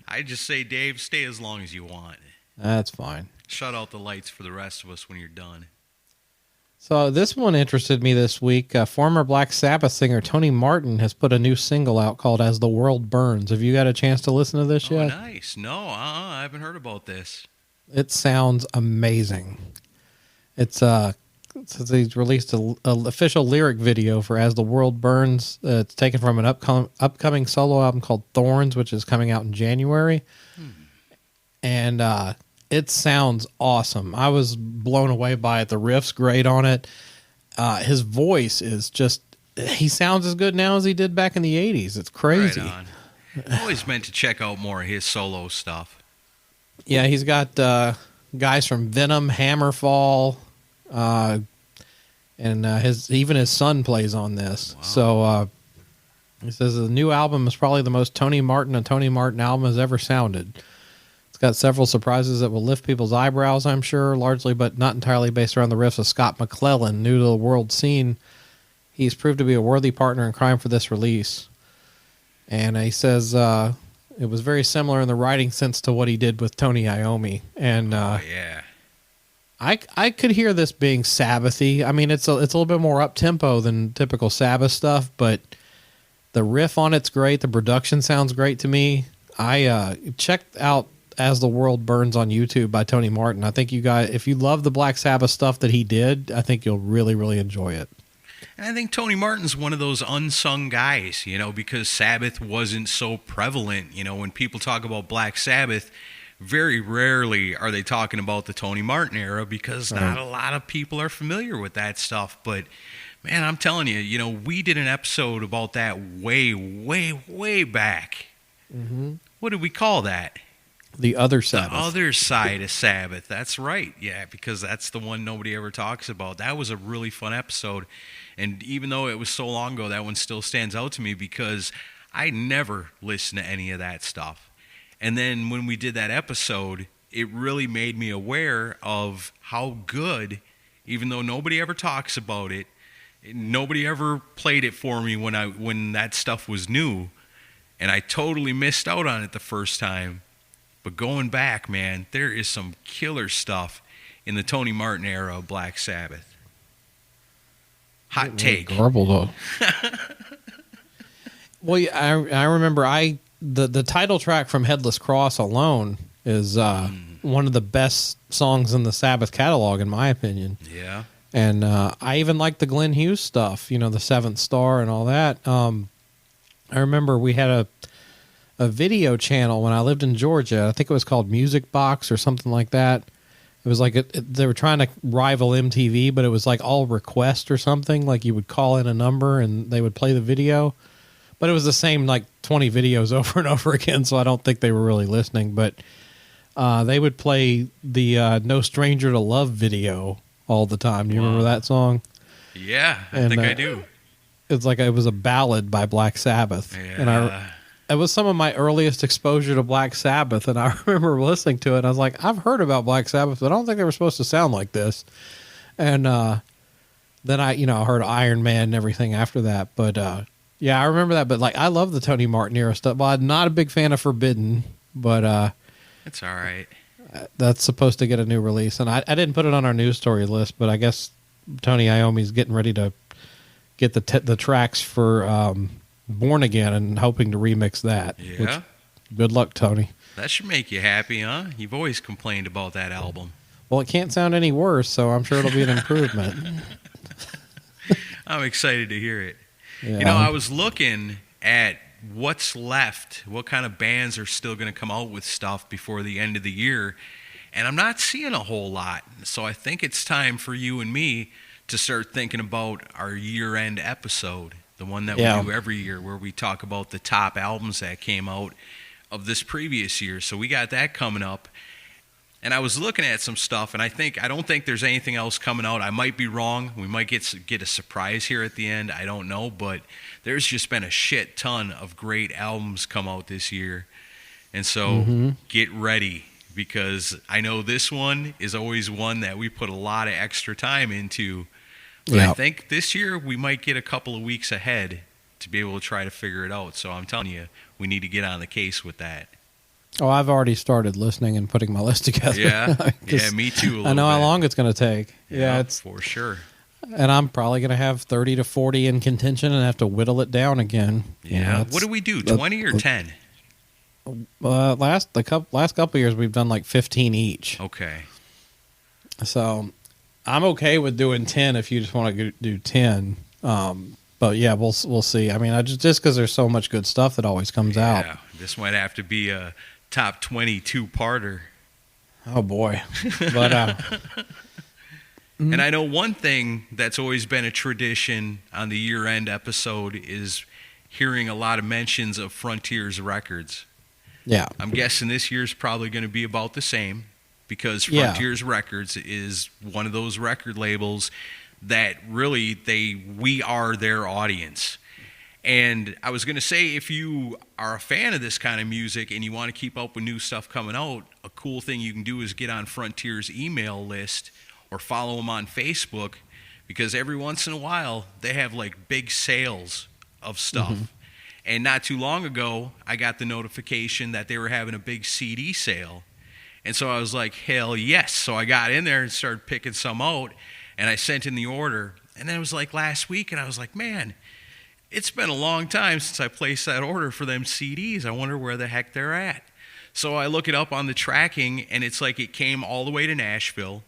I just say, Dave, stay as long as you want. That's fine. Shut out the lights for the rest of us when you're done. So this one interested me this week. Former Black Sabbath singer Tony Martin has put a new single out called As the World Burns. Have you got a chance to listen to this yet? Nice. No, I haven't heard about this. It sounds amazing. It's he's released an official lyric video for As the World Burns. It's taken from an upcoming solo album called Thorns, which is coming out in January. And it sounds awesome. I was blown away by it. The riff's great on it. His voice is just, he sounds as good now as he did back in the 80s. It's crazy. Right on. I always meant to check out more of his solo stuff. Yeah, he's got guys from Venom, Hammerfall, and even his son plays on this. Wow. So he says the new album is probably the most Tony Martin a Tony Martin album has ever sounded. It's got several surprises that will lift people's eyebrows, I'm sure, largely but not entirely based around the riffs of Scott McClellan, new to the world scene. He's proved to be a worthy partner in crime for this release. And he says it was very similar in the writing sense to what he did with Tony Iommi. And yeah. I could hear this being Sabbathy. I mean, it's a little bit more up-tempo than typical Sabbath stuff, but the riff on it's great. The production sounds great to me. I checked out As the World Burns on YouTube by Tony Martin. I think you guys, if you love the Black Sabbath stuff that he did, I think you'll really, really enjoy it. And I think Tony Martin's one of those unsung guys, because Sabbath wasn't so prevalent. When people talk about Black Sabbath, very rarely are they talking about the Tony Martin era because not a lot of people are familiar with that stuff. But Man, I'm telling you, we did an episode about that way, way, way back. Mm-hmm. What did we call that? The Other Sabbath. The Other Side of Sabbath. That's right. Yeah, because that's the one nobody ever talks about. That was a really fun episode. And even though it was so long ago, that one still stands out to me because I never listened to any of that stuff. And then when we did that episode, it really made me aware of how good, even though nobody ever talks about it, nobody ever played it for me when that stuff was new, and I totally missed out on it the first time. But going back, man, there is some killer stuff in the Tony Martin era of Black Sabbath. Hot take. Garbled up. Well, I remember the title track from Headless Cross alone is one of the best songs in the Sabbath catalog, in my opinion. Yeah. And I even like the Glenn Hughes stuff, the Seventh Star and all that. I remember we had a video channel when I lived in Georgia. I think it was called Music Box or something like that. It was like they were trying to rival MTV, but it was like all request or something. Like you would call in a number and they would play the video. But it was the same like 20 videos over and over again, so I don't think they were really listening. But they would play the No Stranger to Love video all the time. Do you remember that song? Yeah, I think I do. It's like it was a ballad by Black Sabbath. Yeah. And it was some of my earliest exposure to Black Sabbath, and I remember listening to it, and I was like, I've heard about Black Sabbath, but I don't think they were supposed to sound like this. And then I heard Iron Man and everything after that. But yeah, I remember that. But like, I love the Tony Martin era stuff. Well, I'm not a big fan of Forbidden, but it's all right. That's supposed to get a new release, and I didn't put it on our news story list, but I guess Tony Iommi's getting ready to get the tracks for Born Again and hoping to remix that. Yeah. Good luck, Tony. That should make you happy, huh? You've always complained about that album. Well, it can't sound any worse, so I'm sure it'll be an improvement. I'm excited to hear it. Yeah. I was looking at what's left, what kind of bands are still going to come out with stuff before the end of the year, and I'm not seeing a whole lot. So I think it's time for you and me to start thinking about our year-end episode, the one that we do every year, where we talk about the top albums that came out of this previous year. So we got that coming up. And I was looking at some stuff, and I don't think there's anything else coming out. I might be wrong. We might get a surprise here at the end. I don't know, but there's just been a shit ton of great albums come out this year. And so get ready, because I know this one is always one that we put a lot of extra time into. But I think this year we might get a couple of weeks ahead to be able to try to figure it out. So I'm telling you, we need to get on the case with that. Oh, I've already started listening and putting my list together. Yeah, yeah, me too. I know how long it's going to take. Yeah, it's for sure. And I'm probably going to have 30 to 40 in contention and have to whittle it down again. Yeah. What do we do? 20 or 10? Last couple of years we've done like 15 each. Okay. So I'm okay with doing 10 if you just want to do 10. But yeah, we'll see. I mean, just because there's so much good stuff that always comes out. Yeah, this might have to be a top 20 two-parter. Oh boy. But and I know one thing that's always been a tradition on the year-end episode is hearing a lot of mentions of Frontiers Records. Yeah. I'm guessing this year's probably going to be about the same, because Frontiers Records is one of those record labels that really we are their audience. And I was going to say, if you are a fan of this kind of music and you want to keep up with new stuff coming out, a cool thing you can do is get on Frontier's email list or follow them on Facebook, because every once in a while they have like big sales of stuff. Mm-hmm. And not too long ago, I got the notification that they were having a big CD sale. And so I was like, hell yes. So I got in there and started picking some out, and I sent in the order. And then it was like last week, and I was like, man, it's been a long time since I placed that order for them CDs. I wonder where the heck they're at. So I look it up on the tracking, and it's like it came all the way to Nashville,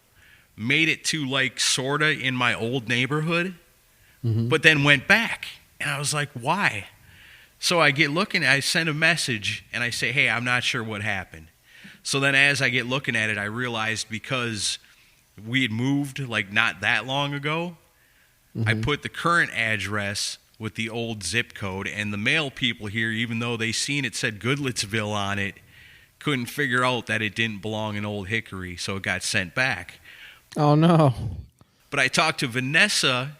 made it to like sort of in my old neighborhood, but then went back. And I was like, why? So I get looking, I send a message, and I say, hey, I'm not sure what happened. So then as I get looking at it, I realized because we had moved like not that long ago, I put the current address with the old zip code, and the mail people here, even though they seen it said Goodlettsville on it, couldn't figure out that it didn't belong in Old Hickory, so it got sent back. Oh, no. But I talked to Vanessa,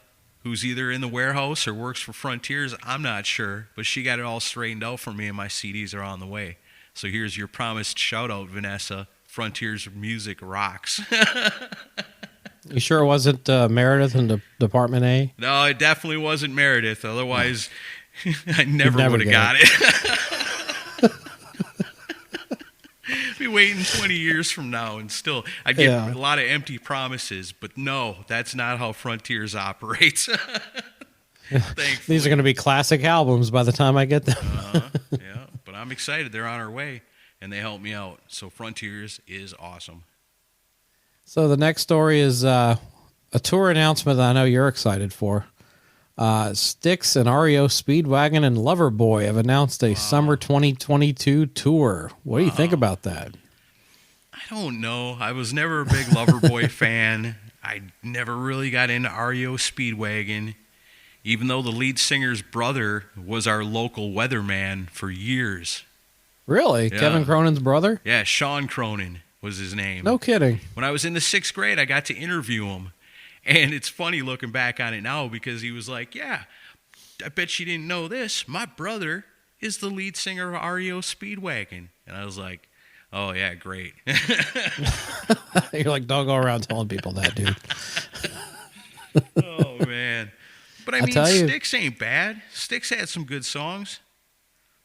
who's either in the warehouse or works for Frontiers. I'm not sure, but she got it all straightened out for me, and my CDs are on the way. So here's your promised shout-out, Vanessa. Frontiers music rocks. You sure it wasn't Meredith in Department A? No, it definitely wasn't Meredith. Otherwise, I never would have got it. Be waiting 20 years from now, and still, I get a lot of empty promises. But no, that's not how Frontiers operates. These are going to be classic albums by the time I get them. Yeah, but I'm excited. They're on our way, and they helped me out. So Frontiers is awesome. So the next story is a tour announcement that I know you're excited for. Styx and REO Speedwagon and Loverboy have announced a summer 2022 tour. What do you think about that? I don't know. I was never a big Loverboy fan. I never really got into REO Speedwagon, even though the lead singer's brother was our local weatherman for years. Really? Yeah. Kevin Cronin's brother? Yeah, Sean Cronin was his name. No kidding. When I was in the 6th grade, I got to interview him. And it's funny looking back on it now because he was like, yeah, I bet you didn't know this. My brother is the lead singer of REO Speedwagon. And I was like, oh, yeah, great. You're like, don't go around telling people that, dude. Oh, man. But I mean, Styx ain't bad. Styx had some good songs.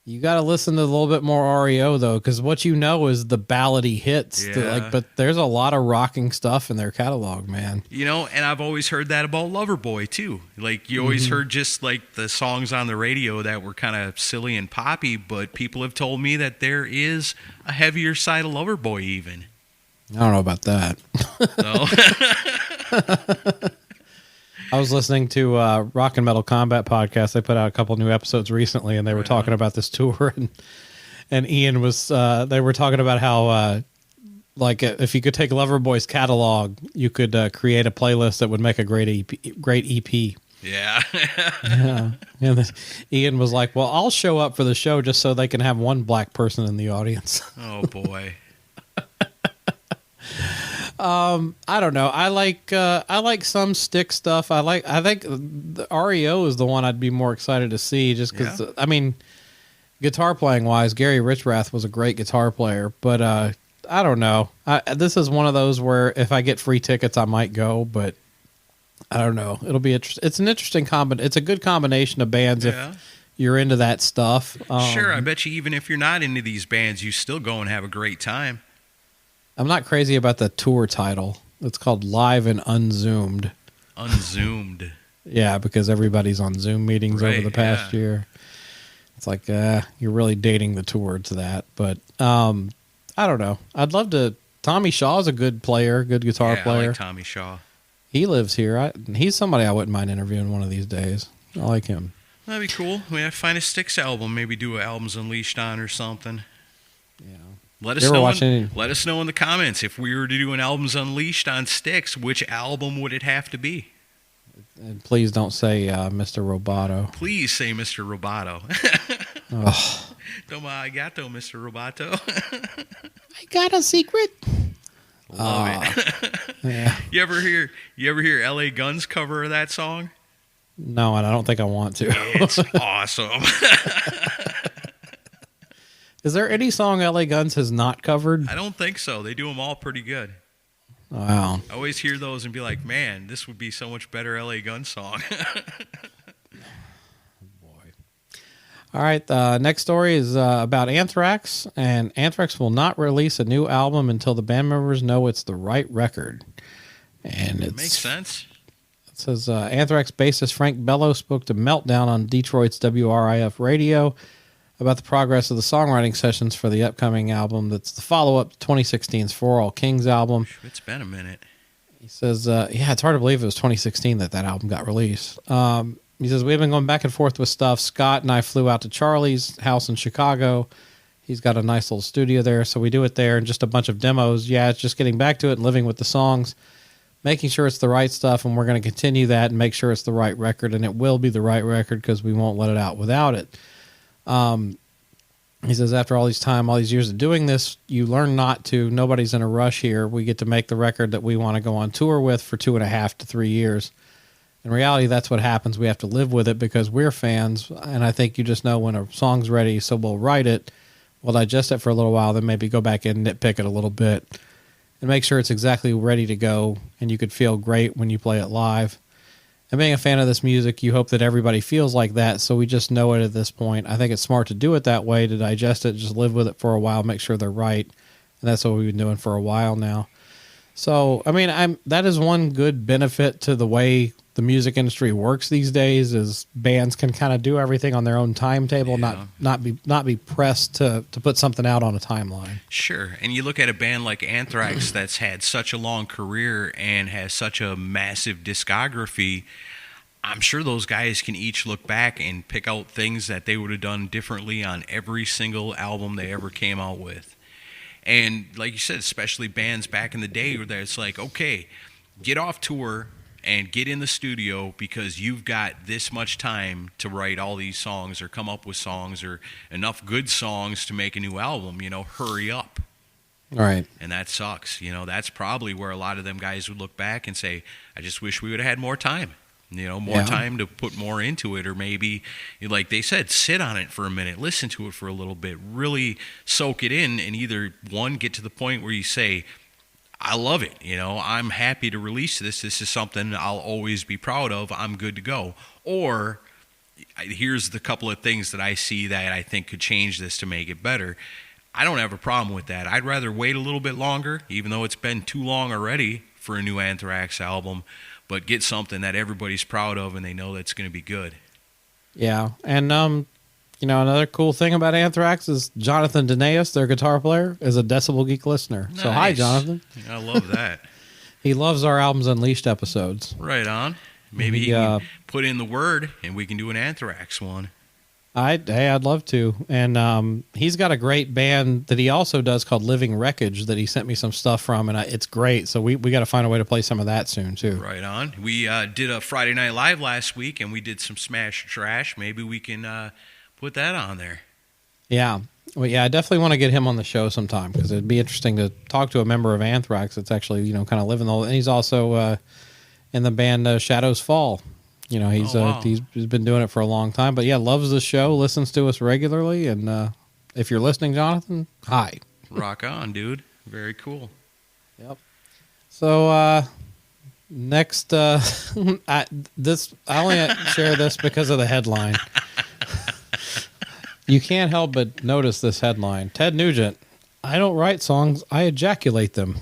You got to listen to a little bit more REO, though, because what you know is the ballady hits. Yeah. But there's a lot of rocking stuff in their catalog, man. You know, and I've always heard that about Loverboy, too. Like, you always heard just, like, the songs on the radio that were kind of silly and poppy, but people have told me that there is a heavier side of Loverboy, even. I don't know about that. No? I was listening to Rock and Metal Combat podcast. They put out a couple new episodes recently, and they were talking about this tour. And Ian was, they were talking about how, like, if you could take Loverboy's catalog, you could create a playlist that would make a great EP. Yeah. Yeah. And Ian was like, well, I'll show up for the show just so they can have one black person in the audience. Oh, boy. I don't know. I like some Styx stuff. I think the REO is the one I'd be more excited to see, just because I mean, guitar playing wise, Gary Richrath was a great guitar player, but I don't know. This is one of those where if I get free tickets, I might go, but I don't know. It'll be it's an interesting it's a good combination of bands if you're into that stuff. Sure, I bet you even if you're not into these bands, you still go and have a great time. I'm not crazy about the tour title. It's called Live and Unzoomed. Unzoomed. Yeah, because everybody's on Zoom meetings over the past year. It's like, you're really dating the tour to that. But I don't know. I'd love to. Tommy Shaw's a good player, good guitar player. I like Tommy Shaw. He lives here. He's somebody I wouldn't mind interviewing one of these days. I like him. That'd be cool. We have to find a Styx album, maybe do an Albums Unleashed on or something. Yeah. Let us know in the comments if we were to do an Albums Unleashed on Styx, which album would it have to be? And please don't say Mr. Roboto. Please say Mr. Roboto. Oh. Toma arigato, Mr. Roboto. I got a secret. Love it. Yeah. You ever hear LA Guns cover of that song? No, and I don't think I want to. It's awesome. Is there any song LA Guns has not covered? I don't think so. They do them all pretty good. Wow. I always hear those and be like, man, this would be so much better LA Guns song. All right, next story is about Anthrax, and Anthrax will not release a new album until the band members know it's the right record. And it makes sense. It says Anthrax bassist Frank Bello spoke to Meltdown on Detroit's WRIF radio about the progress of the songwriting sessions for the upcoming album that's the follow-up to 2016's For All Kings album. It's been a minute. He says, it's hard to believe it was 2016 that album got released. He says, we've been going back and forth with stuff. Scott and I flew out to Charlie's house in Chicago. He's got a nice little studio there, so we do it there and just a bunch of demos. Yeah, it's just getting back to it and living with the songs. making sure it's the right stuff, and we're going to continue that and make sure it's the right record, and it will be the right record because we won't let it out without it. He says, after all these years of doing this, you learn not to. Nobody's in a rush here. We get to make the record that we want to go on tour with for 2.5 to 3 years. In reality, that's what happens. We have to live with it because we're fans, and I think you just know when a song's ready, so we'll write it, we'll digest it for a little while, then maybe go back and nitpick it a little bit and make sure it's exactly ready to go, and you could feel great when you play it live. And being a fan of this music, you hope that everybody feels like that, so we just know it at this point. I think it's smart to do it that way, to digest it, just live with it for a while, make sure they're right, and that's what we've been doing for a while now. So, I mean, that is one good benefit to the way the music industry works these days, is bands can kind of do everything on their own timetable, not be pressed to put something out on a timeline. Sure. And you look at a band like Anthrax that's had such a long career and has such a massive discography. I'm sure those guys can each look back and pick out things that they would have done differently on every single album they ever came out with. And like you said, especially bands back in the day where it's like, okay, get off tour and get in the studio because you've got this much time to write all these songs or come up with songs or enough good songs to make a new album. Hurry up. Right. And that sucks. That's probably where a lot of them guys would look back and say, I just wish we would have had more time. More time to put more into it, or maybe, like they said, sit on it for a minute, listen to it for a little bit, really soak it in, and either, one, get to the point where you say, I love it, I'm happy to release this. This is something I'll always be proud of. I'm good to go. Or here's the couple of things that I see that I think could change this to make it better. I don't have a problem with that. I'd rather wait a little bit longer, even though it's been too long already for a new Anthrax album, but get something that everybody's proud of and they know that's going to be good. Yeah. And, another cool thing about Anthrax is Jonathan Denaeus, their guitar player, is a Decibel Geek listener. Nice. So hi, Jonathan. I love that. He loves our Albums Unleashed episodes. Right on. Maybe he can put in the word and we can do an Anthrax one. I'd love to. And he's got a great band that he also does called Living Wreckage that he sent me some stuff from, and it's great. So we got to find a way to play some of that soon, too. Right on. We did a Friday Night Live last week, and we did some Smash Trash. Maybe we can put that on there. Yeah. Well, yeah, I definitely want to get him on the show sometime because it'd be interesting to talk to a member of Anthrax that's actually, kind of living the whole... And he's also in the band Shadows Fall. He's been doing it for a long time. But, yeah, loves the show, listens to us regularly. And if you're listening, Jonathan, hi. Rock on, dude. Very cool. Yep. So, next, I only share this because of the headline. You can't help but notice this headline. Ted Nugent, I don't write songs, I ejaculate them.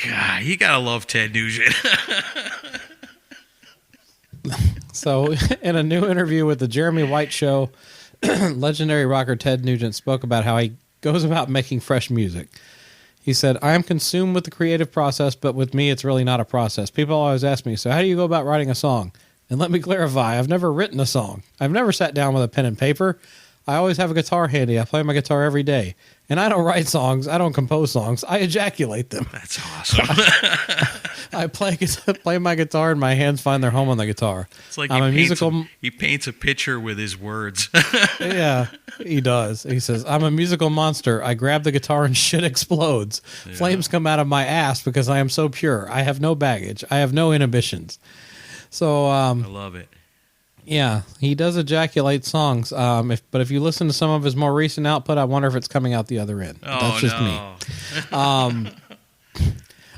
God, you gotta love Ted Nugent. So, in a new interview with the Jeremy White Show, legendary rocker Ted Nugent spoke about how he goes about making fresh music. He said, I am consumed with the creative process, but with me, it's really not a process. People always ask me, so how do you go about writing a song? And let me clarify, I've never written a song. I've never sat down with a pen and paper. I always have a guitar handy. I play my guitar every day. And I don't write songs. I don't compose songs. I ejaculate them. That's awesome. I play my guitar and my hands find their home on the guitar. It's like he paints a picture with his words. Yeah, he does. He says, I'm a musical monster. I grab the guitar and shit explodes. Yeah. Flames come out of my ass because I am so pure. I have no baggage. I have no inhibitions. So I love it. Yeah, he does ejaculate songs. But if you listen to some of his more recent output, I wonder if it's coming out the other end. Oh, that's just me.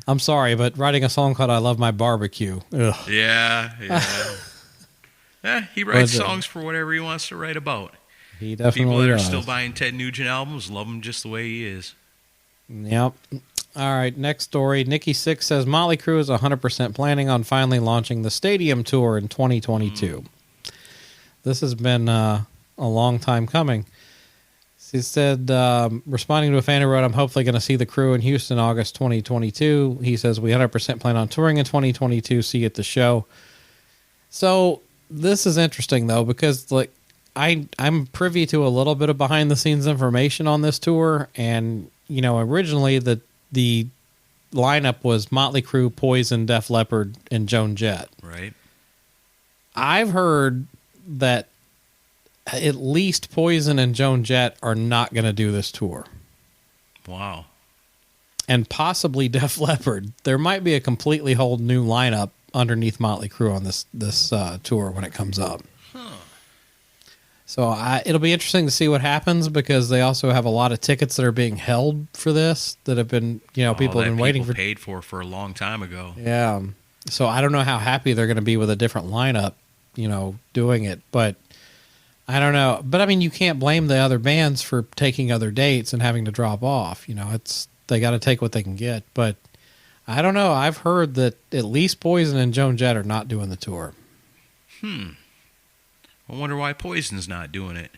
I'm sorry, but writing a song called I Love My Barbecue. Ugh. Yeah. He writes songs for whatever he wants to write about. He definitely People that does. are still buying Ted Nugent albums love him just the way he is. Yep. All right, next story. Nikki Sixx says Motley Crue is 100% planning on finally launching the stadium tour in 2022. This has been a long time coming. He said, responding to a fan who wrote, I'm hopefully going to see the Crue in Houston August 2022. He says, we 100% plan on touring in 2022. See you at the show. So this is interesting, though, because I'm privy to a little bit of behind-the-scenes information on this tour. And, originally the lineup was Motley Crue, Poison, Def Leppard, and Joan Jett. Right. I've heard that at least Poison and Joan Jett are not going to do this tour. Wow. And possibly Def Leppard. There might be a completely whole new lineup underneath Motley Crue on this tour when it comes up. Huh. So it'll be interesting to see what happens, because they also have a lot of tickets that are being held for this that have been, people have been waiting for. Paid for a long time ago. Yeah. So I don't know how happy they're going to be with a different lineup, doing it. But I don't know. But I mean, you can't blame the other bands for taking other dates and having to drop off. They got to take what they can get. But I don't know. I've heard that at least Poison and Joan Jett are not doing the tour. I wonder why Poison's not doing it.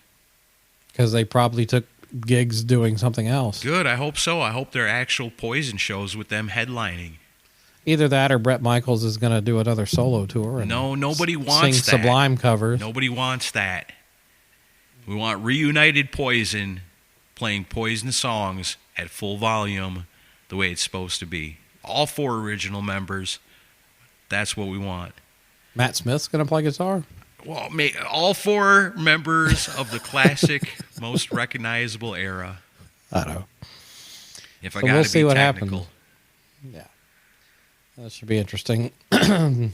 Because they probably took gigs doing something else. Good. I hope so. I hope they're actual Poison shows with them headlining. Either that or Bret Michaels is going to do another solo tour. And no, nobody wants sing that. Sublime covers. Nobody wants that. We want reunited Poison playing Poison songs at full volume the way it's supposed to be. All 4 original members. That's what we want. Matt Smith's going to play guitar? Well, all 4 members of the classic, most recognizable era. I know. If I got to we'll see be what technical. happens. Yeah. That should be interesting. I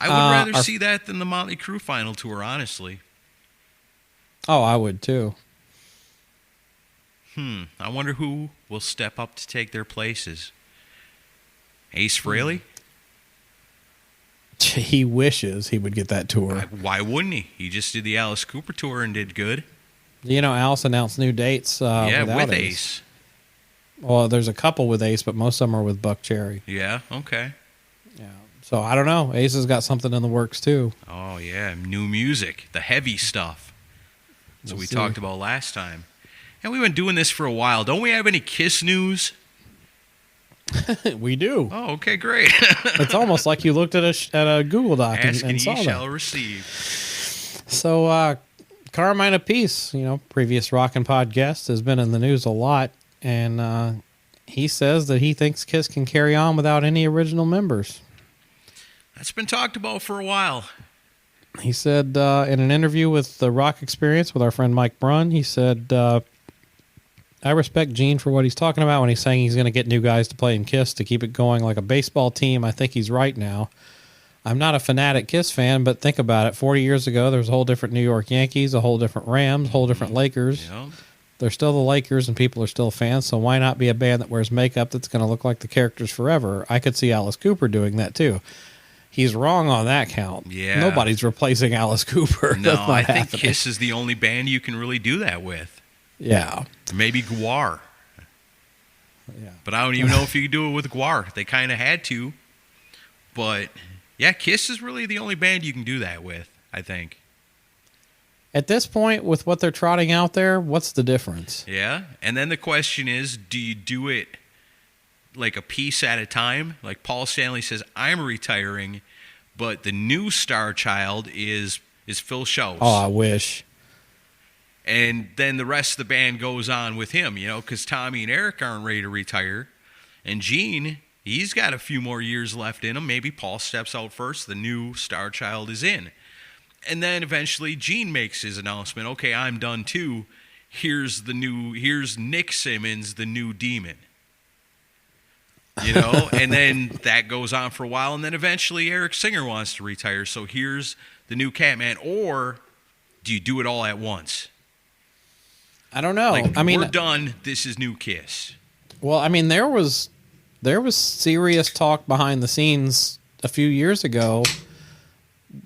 would rather see that than the Motley Crue final tour, honestly. Oh, I would too. I wonder who will step up to take their places. Ace Frehley? He wishes he would get that tour. Why wouldn't he? He just did the Alice Cooper tour and did good. Alice announced new dates. With Ace. Well, there's a couple with Ace, but most of them are with Buck Cherry. Yeah, okay. Yeah. So I don't know. Ace has got something in the works too. Oh, yeah. New music. The heavy stuff. That's what we talked about last time. And we've been doing this for a while. Don't we have any Kiss news? We do. Oh, okay, great. It's almost like you looked at a Google Doc and saw ye that. shall receive. So, Carmine Appice, previous Rockin' podcast, has been in the news a lot, and he says that he thinks Kiss can carry on without any original members. That's been talked about for a while. He said in an interview with the Rock Experience with our friend Mike Brunn, he said, I respect Gene for what he's talking about when he's saying he's going to get new guys to play in Kiss to keep it going like a baseball team. I think he's right now. I'm not a fanatic Kiss fan, but think about it. 40 years ago, there was a whole different New York Yankees, a whole different Rams, a whole different Lakers. Yep. They're still the Lakers, and people are still fans, so why not be a band that wears makeup that's going to look like the characters forever? I could see Alice Cooper doing that, too. He's wrong on that count. Yeah. Nobody's replacing Alice Cooper. No, I think Kiss is the only band you can really do that with. Yeah. Maybe Guar. Yeah. But I don't even know if you could do it with Guar. They kind of had to. But, yeah, Kiss is really the only band you can do that with, I think. At this point, with what they're trotting out there, what's the difference? Yeah. And then the question is, do you do it like a piece at a time? Like Paul Stanley says, I'm retiring, but the new star child is Phil Shouse. Oh, I wish. And then the rest of the band goes on with him, because Tommy and Eric aren't ready to retire. And Gene, he's got a few more years left in him. Maybe Paul steps out first. The new star child is in. And then eventually Gene makes his announcement. Okay, I'm done too. Here's Nick Simmons, the new demon. And then that goes on for a while. And then eventually Eric Singer wants to retire. So here's the new Catman. Or do you do it all at once? I don't know. We're done. This is new Kiss. Well, there was serious talk behind the scenes a few years ago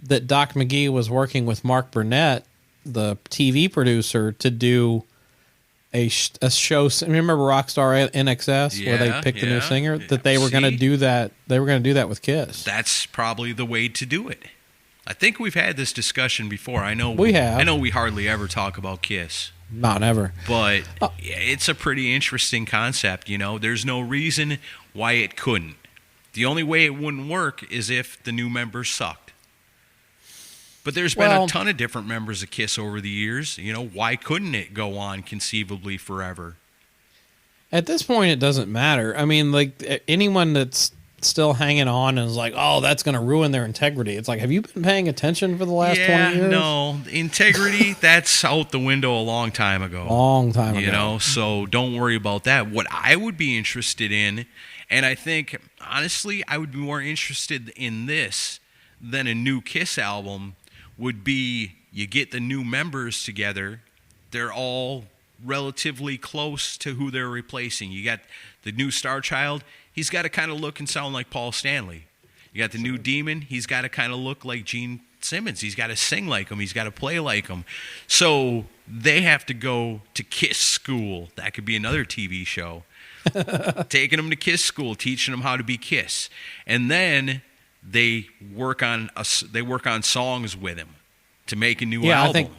that Doc McGee was working with Mark Burnett, the TV producer, to do a show. Remember Rockstar NXS, where they picked the new singer? That they were going to do that. They were going to do that with Kiss. That's probably the way to do it. I think we've had this discussion before. I know we have. I know we hardly ever talk about Kiss. Not ever. But it's a pretty interesting concept, There's no reason why it couldn't. The only way it wouldn't work is if the new members sucked. But there's been a ton of different members of Kiss over the years. Why couldn't it go on conceivably forever? At this point, it doesn't matter. I mean, like anyone that's still hanging on and is like, oh, that's going to ruin their integrity. It's like, have you been paying attention for the last 20 years? No, integrity, that's out the window a long time ago. Long time ago. You know, so don't worry about that. What I would be interested in, and I think, honestly, I would be more interested in this than a new Kiss album, would be you get the new members together. They're all relatively close to who they're replacing. You got the new Star Child. He's got to kind of look and sound like Paul Stanley. You got the new Demon. He's got to kind of look like Gene Simmons. He's got to sing like him. He's got to play like him. So they have to go to Kiss school. That could be another TV show. Taking them to Kiss school, teaching them how to be Kiss. And then they work on songs with him to make a new album. I think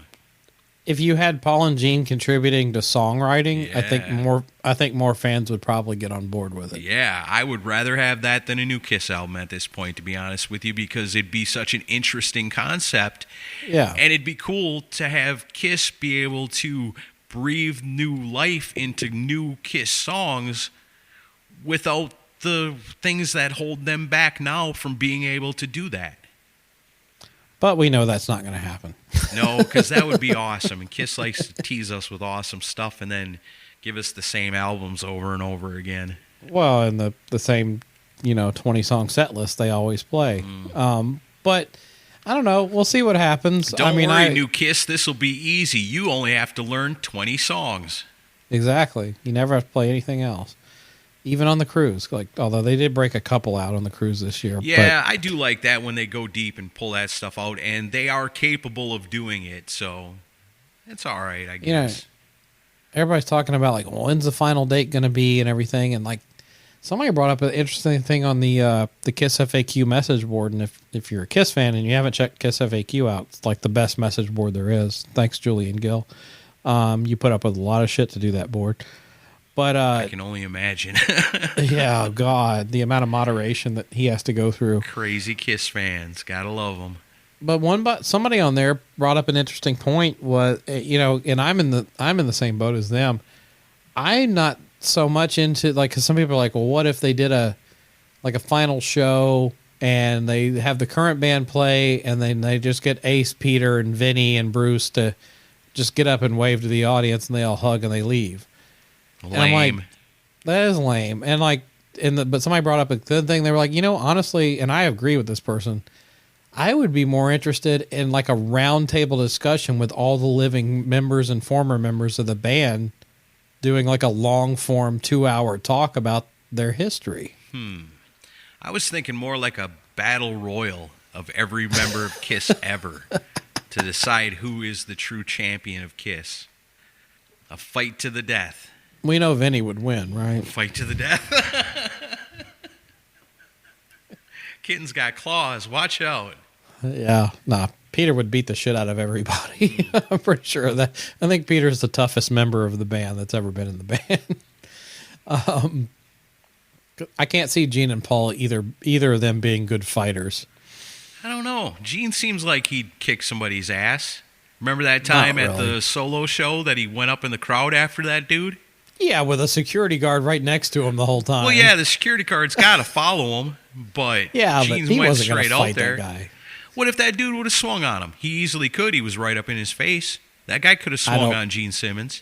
if you had Paul and Gene contributing to songwriting, I think more fans would probably get on board with it. Yeah, I would rather have that than a new Kiss album at this point, to be honest with you, because it'd be such an interesting concept. Yeah. And it'd be cool to have Kiss be able to breathe new life into new Kiss songs without the things that hold them back now from being able to do that. But we know that's not going to happen. No, because that would be awesome. And Kiss likes to tease us with awesome stuff and then give us the same albums over and over again. Well, and the same, 20-song set list they always play. But I don't know. We'll see what happens. Don't worry, new Kiss. This will be easy. You only have to learn 20 songs. Exactly. You never have to play anything else. Even on the cruise, although they did break a couple out on the cruise this year. Yeah, I do like that when they go deep and pull that stuff out, and they are capable of doing it, so it's all right, I guess. Everybody's talking about, when's the final date going to be and everything, and, somebody brought up an interesting thing on the Kiss FAQ message board, and if you're a Kiss fan and you haven't checked Kiss FAQ out, it's, the best message board there is. Thanks, Julian Gill. You put up with a lot of shit to do that board. But I can only imagine. Yeah, God, the amount of moderation that he has to go through. Crazy Kiss fans, gotta love them. But somebody on there brought up an interesting point. Was and I'm in the same boat as them. I'm not so much into because some people are like, well, what if they did a final show and they have the current band play and then they just get Ace, Peter, and Vinny and Bruce to just get up and wave to the audience and they all hug and they leave. Lame. And I'm like, that is lame. And but somebody brought up a good thing. They were like, honestly, and I agree with this person, I would be more interested in a roundtable discussion with all the living members and former members of the band doing a long form 2-hour talk about their history. I was thinking more like a battle royal of every member of Kiss ever to decide who is the true champion of Kiss. A fight to the death. We know Vinny would win, right? Fight to the death. Kitten's got claws. Watch out. Yeah. Nah, Peter would beat the shit out of everybody. I'm pretty sure of that. I think Peter's the toughest member of the band that's ever been in the band. I can't see Gene and Paul either of them being good fighters. I don't know. Gene seems like he'd kick somebody's ass. Remember that time at the solo show that he went up in the crowd after that dude? Yeah, with a security guard right next to him the whole time. Well, yeah, the security guard's got to follow him, but Gene he went wasn't straight out out there. That guy. What if that dude would have swung on him? He easily could. He was right up in his face. That guy could have swung on Gene Simmons.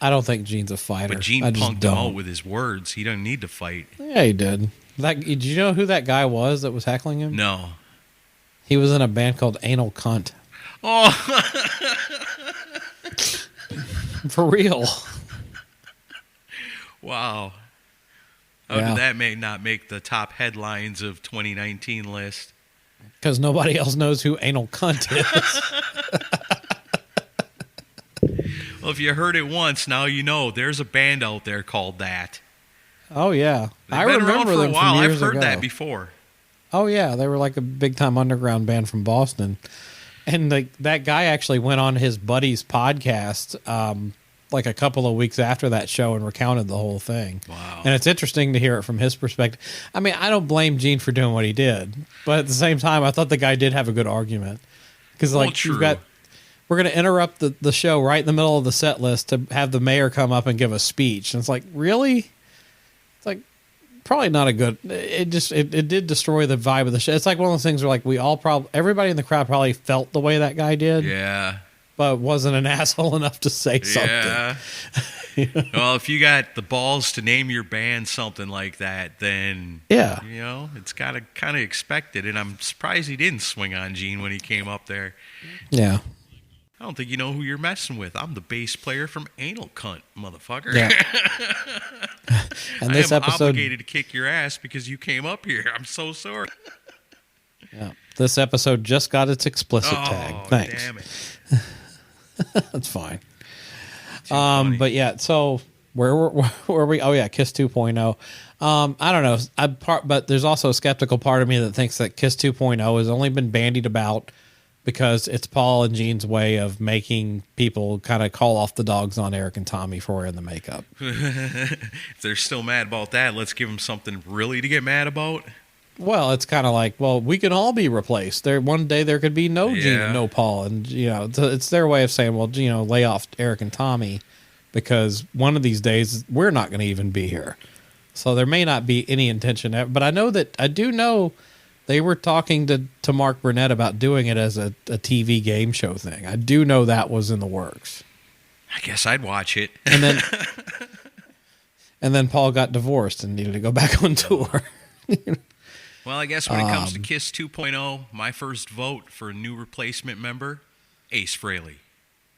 I don't think Gene's a fighter. But Gene punked him out with his words. He doesn't need to fight. Yeah, he did. Did you know who that guy was that was heckling him? No. He was in a band called Anal Cunt. Oh. For real. Wow. How did that not make the top headlines of 2019 list? Because nobody else knows who Anal Cunt is. Well, if you heard it once, now you know. There's a band out there called that. Oh, yeah. They've been around for a while. I've heard that before. Oh, yeah. They were like a big-time underground band from Boston. And that guy actually went on his buddy's podcast a couple of weeks after that show and recounted the whole thing. Wow. And it's interesting to hear it from his perspective. I mean, I don't blame Gene for doing what he did. But at the same time, I thought the guy did have a good argument. Because, you've got we're gonna interrupt the show right in the middle of the set list to have the mayor come up and give a speech. And it's like, really? It's like probably not a good. It did destroy the vibe of the show. It's like one of those things where like everybody in the crowd probably felt the way that guy did. Yeah. But wasn't an asshole enough to say something. Yeah. Well, if you got the balls to name your band something like that, then it's got to kind of expect it. And I'm surprised he didn't swing on Gene when he came up there. Yeah. I don't think you know who you're messing with. I'm the bass player from Anal Cunt, motherfucker. Yeah. And this episode, obligated to kick your ass because you came up here. I'm so sorry. Yeah. This episode just got its explicit tag. Thanks. Damn it. That's fine. But yeah, so where were we? Oh yeah, Kiss 2.0. I don't know. But there's also a skeptical part of me that thinks that Kiss 2.0 has only been bandied about because it's Paul and Gene's way of making people kind of call off the dogs on Eric and Tommy for wearing the makeup. If they're still mad about that, let's give them something really to get mad about. Well, it's kind of like, well, we can all be replaced. One day there could be no Gene and no Paul. And, it's their way of saying, well, lay off Eric and Tommy because one of these days we're not going to even be here. So there may not be any intention. But I do know they were talking to Mark Burnett about doing it as a TV game show thing. I do know that was in the works. I guess I'd watch it. And then Paul got divorced and needed to go back on tour. Well, I guess when it comes to Kiss 2.0, my first vote for a new replacement member, Ace Frehley.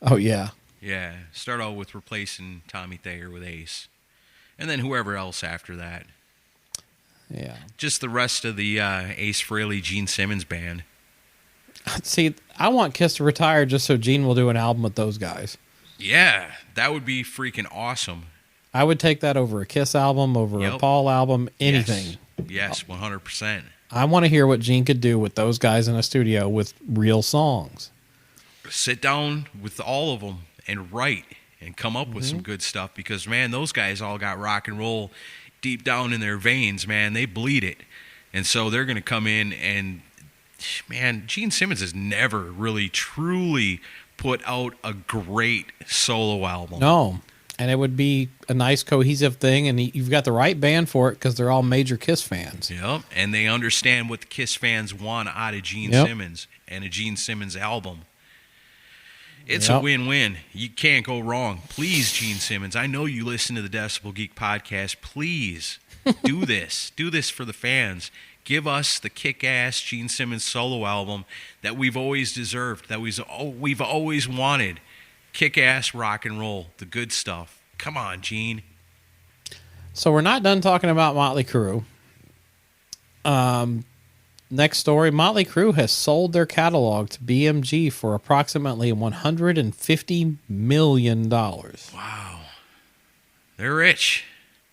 Oh, yeah. Yeah, start out with replacing Tommy Thayer with Ace. And then whoever else after that. Yeah. Just the rest of the Ace Frehley, Gene Simmons band. See, I want Kiss to retire just so Gene will do an album with those guys. Yeah, that would be freaking awesome. I would take that over a Kiss album, over a Paul album, anything. Yes, 100%. I want to hear what Gene could do with those guys in a studio with real songs. Sit down with all of them and write and come up with some good stuff because, man, those guys all got rock and roll deep down in their veins, man. They bleed it. And so they're going to come in and, man, Gene Simmons has never really truly put out a great solo album. No. And it would be a nice cohesive thing, and you've got the right band for it because they're all major Kiss fans. Yep, and they understand what the Kiss fans want out of Gene Simmons and a Gene Simmons album. It's a win-win. You can't go wrong. Please, Gene Simmons, I know you listen to the Decibel Geek podcast. Please do this. Do this for the fans. Give us the kick-ass Gene Simmons solo album that we've always deserved, that we've always wanted. Kick-ass rock and roll, the good stuff. Come on, Gene. So we're not done talking about Motley Crue. Next story, Motley Crue has sold their catalog to BMG for approximately $150 million. Wow. They're rich.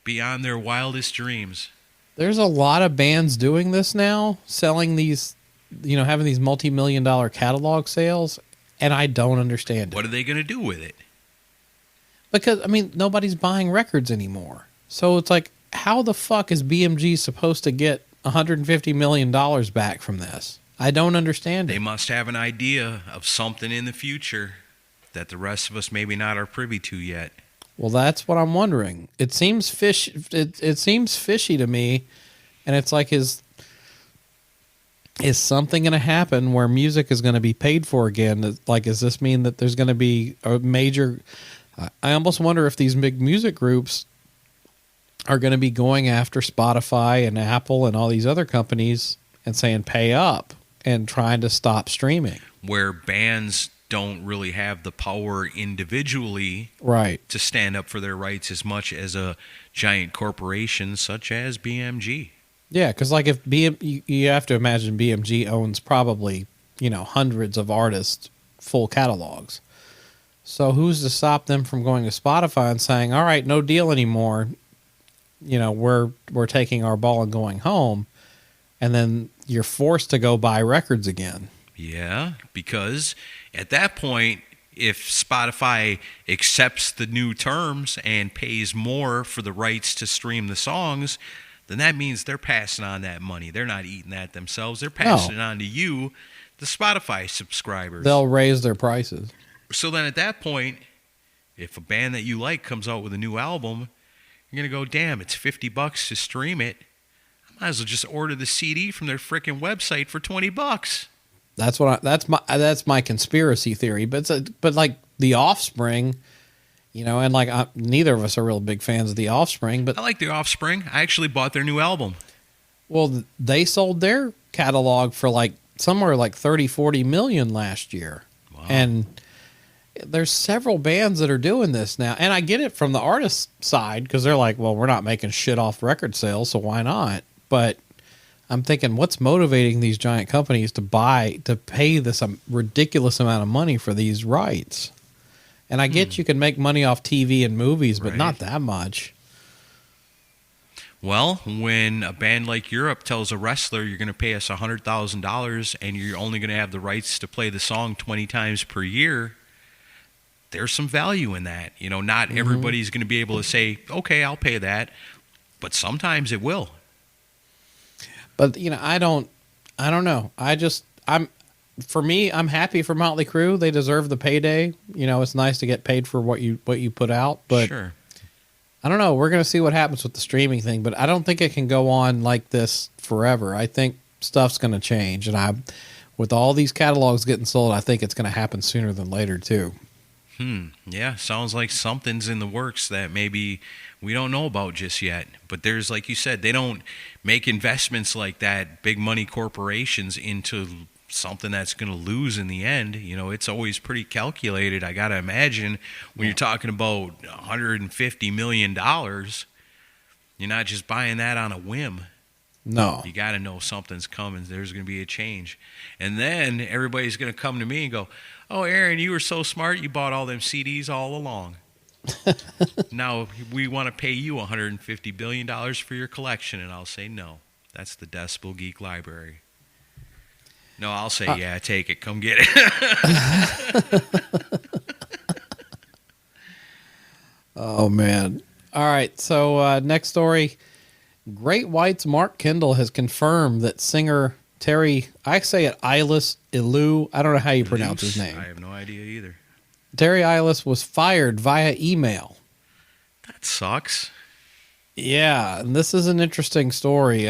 Beyond their wildest dreams. There's a lot of bands doing this now, selling these, having these multi-million-dollar catalog sales. And I don't understand it. What are they going to do with it? Because, nobody's buying records anymore. So it's like, how the fuck is BMG supposed to get $150 million back from this? I don't understand it. They must have an idea of something in the future that the rest of us maybe not are privy to yet. Well, that's what I'm wondering. It seems it seems fishy to me, and it's like is something going to happen where music is going to be paid for again? Like, does this mean that there's going to be a major... I almost wonder if these big music groups are going to be going after Spotify and Apple and all these other companies and saying, pay up, and trying to stop streaming. Where bands don't really have the power individually to stand up for their rights as much as a giant corporation such as BMG. Yeah, because like if you have to imagine BMG owns probably, hundreds of artists' full catalogs. So who's to stop them from going to Spotify and saying, all right, no deal anymore. We're taking our ball and going home. And then you're forced to go buy records again. Yeah, because at that point, if Spotify accepts the new terms and pays more for the rights to stream the songs, then that means they're passing on that money. They're not eating that themselves. They're passing it on to you, the Spotify subscribers. They'll raise their prices. So then at that point, if a band that you like comes out with a new album, you're going to go, damn, it's $50 to stream it. I might as well just order the CD from their frickin' website for $20. That's my conspiracy theory. But like The Offspring, and like neither of us are real big fans of The Offspring, but I like The Offspring. I actually bought their new album. Well, they sold their catalog for like somewhere like 30-40 million last year. Wow. And there's several bands that are doing this now. And I get it from the artist side because they're like, well, we're not making shit off record sales, so why not? But I'm thinking, what's motivating these giant companies to pay this ridiculous amount of money for these rights? And I get you can make money off TV and movies, but not that much. Well, when a band like Europe tells a wrestler you're going to pay us $100,000 and you're only going to have the rights to play the song 20 times per year, there's some value in that. Not everybody's going to be able to say, okay, I'll pay that, but sometimes it will. But I don't know. For me, I'm happy for Motley Crue. They deserve the payday. It's nice to get paid for what you put out. But sure. I don't know. We're going to see what happens with the streaming thing, but I don't think it can go on like this forever. I think stuff's going to change, and with all these catalogs getting sold, I think it's going to happen sooner than later too. Yeah, sounds like something's in the works that maybe we don't know about just yet. But there's, like you said, they don't make investments like that, big money corporations, into something that's going to lose in the end. It's always pretty calculated. I got to imagine when you're talking about $150 million, you're not just buying that on a whim. No. You got to know something's coming. There's going to be a change. And then everybody's going to come to me and go, oh, Aaron, you were so smart. You bought all them CDs all along. Now we want to pay you $150 billion for your collection. And I'll say, no, that's the Decibel Geek Library. No, I'll say, yeah, take it. Come get it. Oh, man. All right. So next story. Great White's Mark Kendall has confirmed that singer Terry, I say it Ilou, I don't know how you pronounce his name. I have no idea either. Terry Ilous was fired via email. That sucks. Yeah, and this is an interesting story.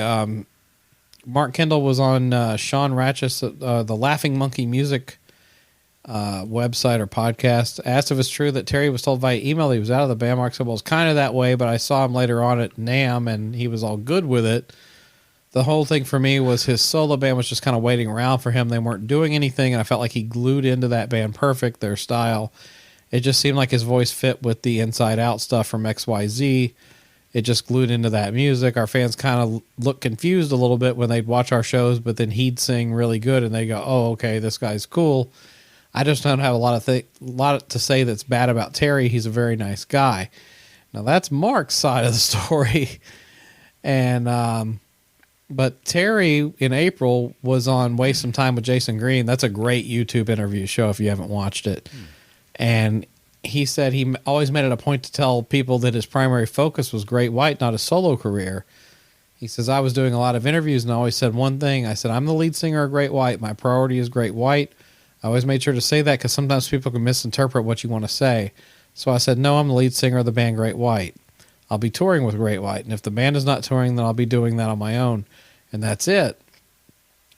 Mark Kendall was on Sean Ratch's the Laughing Monkey Music website or podcast, asked if it's true that Terry was told via email he was out of the band. Mark said, well, it's kind of that way, but I saw him later on at NAMM, and he was all good with it. The whole thing for me was his solo band was just kind of waiting around for him. They weren't doing anything, and I felt like he glued into that band perfect, their style. It just seemed like his voice fit with the Inside Out stuff from XYZ. It just glued into that music. Our fans kind of looked confused a little bit when they'd watch our shows, but then he'd sing really good, and they go, oh, okay, this guy's cool. I just don't have a lot to say that's bad about Terry. He's a very nice guy. Now, that's Mark's side of the story. And but Terry, in April, was on Waste Some Time with Jason Green. That's a great YouTube interview show if you haven't watched it. And he said he always made it a point to tell people that his primary focus was Great White, not a solo career. He says, I was doing a lot of interviews, and I always said one thing. I said, I'm the lead singer of Great White. My priority is Great White. I always made sure to say that because sometimes people can misinterpret what you want to say. So I said, no, I'm the lead singer of the band Great White. I'll be touring with Great White, and if the band is not touring, then I'll be doing that on my own, and that's it.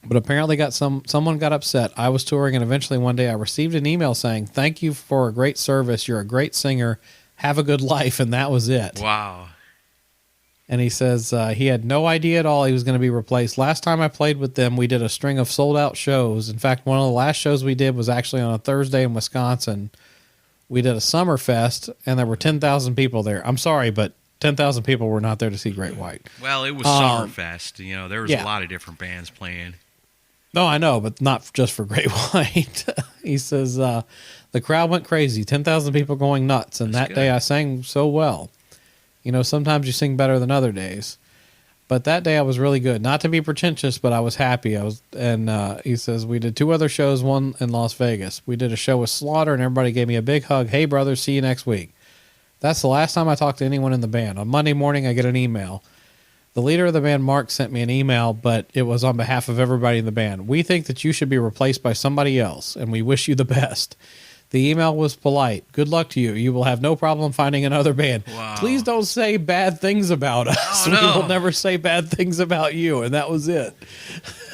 But apparently someone got upset. I was touring, and eventually one day I received an email saying, thank you for a great service. You're a great singer. Have a good life, and that was it. Wow. And he says he had no idea at all he was going to be replaced. Last time I played with them, we did a string of sold-out shows. In fact, one of the last shows we did was actually on a Thursday in Wisconsin. We did a summer fest, and there were 10,000 people there. I'm sorry, but 10,000 people were not there to see Great White. Well, it was Summerfest. There was a lot of different bands playing. No, I know, but not just for Great White. He says the crowd went crazy, 10,000 people going nuts, and that day I sang so well. Sometimes you sing better than other days. But that day I was really good. Not to be pretentious, but I was happy. He says, we did 2 other shows, one in Las Vegas. We did a show with Slaughter, and everybody gave me a big hug. Hey, brother, see you next week. That's the last time I talked to anyone in the band. On Monday morning, I get an email. The leader of the band, Mark, sent me an email, but it was on behalf of everybody in the band. We think that you should be replaced by somebody else, and we wish you the best. The email was polite. Good luck to you. You will have no problem finding another band. Wow. Please don't say bad things about us. Oh, no. We will never say bad things about you. And that was it.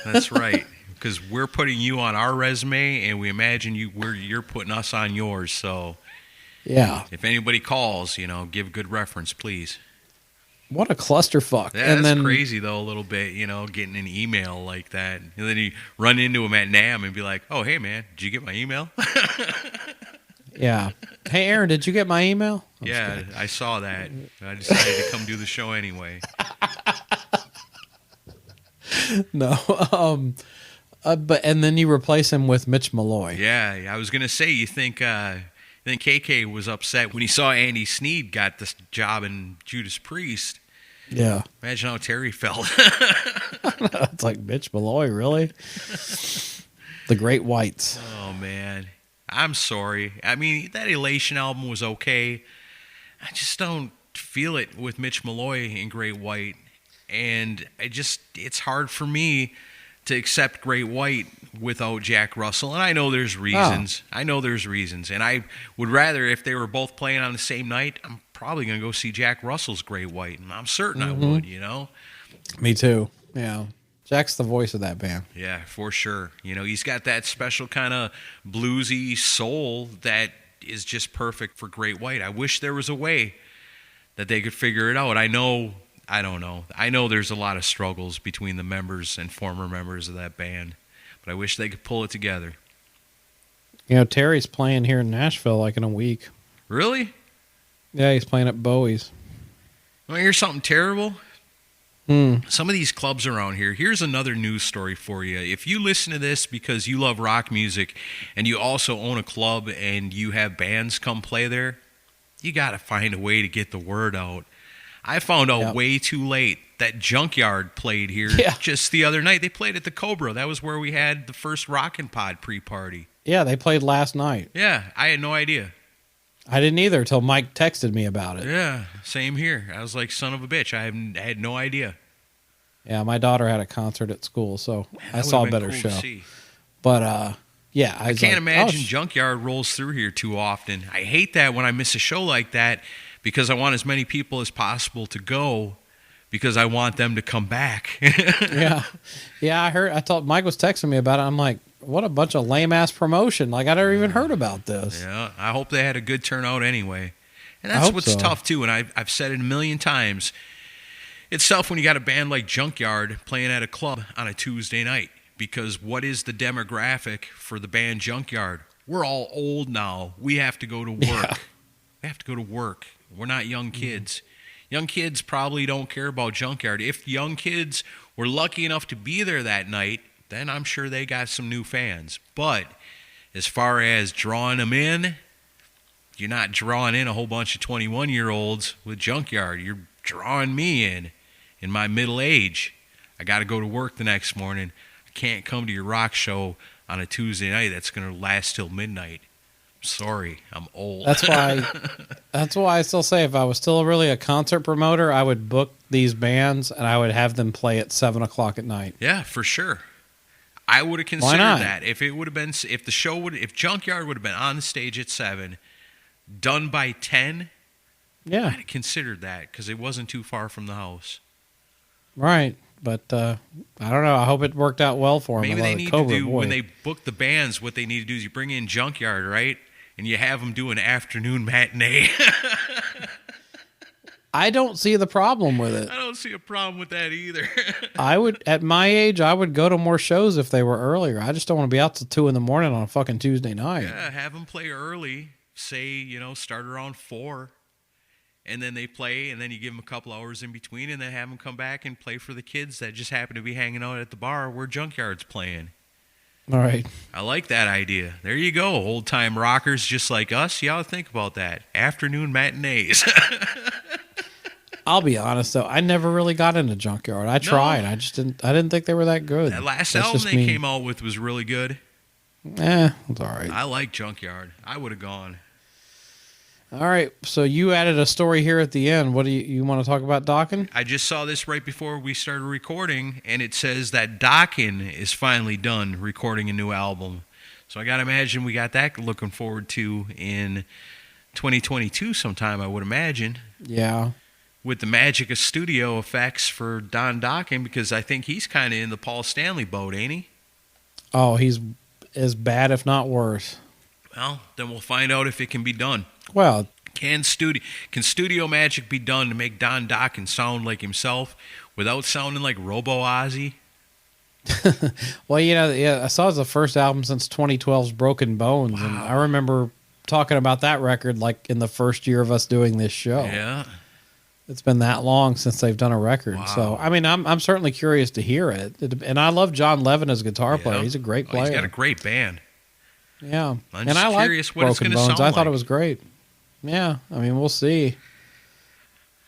That's right. Because we're putting you on our resume, and we imagine you're putting us on yours. So, yeah. if anybody calls, give good reference, please. What a clusterfuck. Yeah, and that's then, crazy, though, a little bit, getting an email like that. And then you run into him at NAMM and be like, oh, hey, man, did you get my email? Yeah. Hey, Aaron, did you get my email? Yeah, I saw that. I decided to come do the show anyway. No. And then you replace him with Mitch Malloy. Yeah, I was going to say, you think KK was upset when he saw Andy Sneed got this job in Judas Priest. Yeah. Imagine how Terry felt. It's like, Mitch Malloy, really? The Great Whites. Oh, man. I'm sorry. I mean, that Elation album was okay. I just don't feel it with Mitch Malloy in Great White. And it's hard for me to accept Great White without Jack Russell. And I know there's reasons. Oh. And I would rather, if they were both playing on the same night, I'm probably going to go see Jack Russell's Great White. And I'm certain I would, Me too. Yeah. Jack's the voice of that band. Yeah, for sure. He's got that special kind of bluesy soul that is just perfect for Great White. I wish there was a way that they could figure it out. I don't know. I know there's a lot of struggles between the members and former members of that band, but I wish they could pull it together. Terry's playing here in Nashville like in a week. Really? Yeah, he's playing at Bowie's. Want to hear something terrible? Some of these clubs around here, here's another news story for you. If you listen to this because you love rock music and you also own a club and you have bands come play there, you got to find a way to get the word out. I found out way too late that Junkyard played here just the other night. They played at the Cobra. That was where we had the first Rockin' Pod pre-party. Yeah, they played last night. Yeah, I had no idea. I didn't either until Mike texted me about it. Yeah, same here. I was like, son of a bitch. I had no idea. Yeah, my daughter had a concert at school, so I saw a better show. But, yeah. I can't imagine Junkyard rolls through here too often. I hate that when I miss a show like that because I want as many people as possible to go because I want them to come back. Yeah. Yeah, I thought Mike was texting me about it. I'm like, what a bunch of lame-ass promotion. Like, I never even heard about this. Yeah, I hope they had a good turnout anyway. And that's what's tough, too, and I've said it a million times. It's tough when you got a band like Junkyard playing at a club on a Tuesday night because what is the demographic for the band Junkyard? We're all old now. We have to go to work. Yeah. We have to go to work. We're not young kids. Young kids probably don't care about Junkyard. If young kids were lucky enough to be there that night, then I'm sure they got some new fans. But as far as drawing them in, you're not drawing in a whole bunch of 21-year-olds with Junkyard. You're drawing me in my middle age. I got to go to work the next morning. I can't come to your rock show on a Tuesday night that's going to last till midnight. Sorry, I'm old. That's why I still say if I was still really a concert promoter, I would book these bands and I would have them play at 7 o'clock at night. Yeah, for sure. I would have considered that if it would have been if Junkyard would have been on the stage at 7, done by 10. Yeah, I'd have considered that because it wasn't too far from the house. Right, but I don't know. I hope it worked out well for them. Maybe they need to do when they book the bands. What they need to do is you bring in Junkyard, right? And you have them do an afternoon matinee. I don't see the problem with it. I don't see a problem with that either. At my age, I would go to more shows if they were earlier. I just don't want to be out till 2 a.m. on a fucking Tuesday night. Yeah, have them play early. Say, start around 4. And then they play, and then you give them a couple hours in between, and then have them come back and play for the kids that just happen to be hanging out at the bar where Junkyard's playing. All right. I like that idea. There you go. Old-time rockers just like us. You ought to think about that. Afternoon matinees. I'll be honest, though. I never really got into Junkyard. I tried. I didn't think they were that good. That last album they came out with was really good. It's all right. I like Junkyard. I would have gone. All right, so you added a story here at the end. What do you want to talk about Dokken? I just saw this right before we started recording, and it says that Dokken is finally done recording a new album. So I got to imagine we got that looking forward to in 2022 sometime, I would imagine. Yeah. With the magic of studio effects for Don Dokken, because I think he's kind of in the Paul Stanley boat, ain't he? Oh, he's as bad, if not worse. Well, then we'll find out if it can be done. Well, Can studio magic be done to make Don Dokken sound like himself without sounding like Robo Ozzy? well, I saw it was the first album since 2012's Broken Bones, and I remember talking about that record like in the first year of us doing this show. Yeah. It's been that long since they've done a record. Wow. So, I mean, I'm certainly curious to hear it. And I love John Levin as a guitar player. He's a great player. He's got a great band. Yeah. I'm just curious what it's Broken going to Bones. sound I thought like. it was great. Yeah. I mean, we'll see.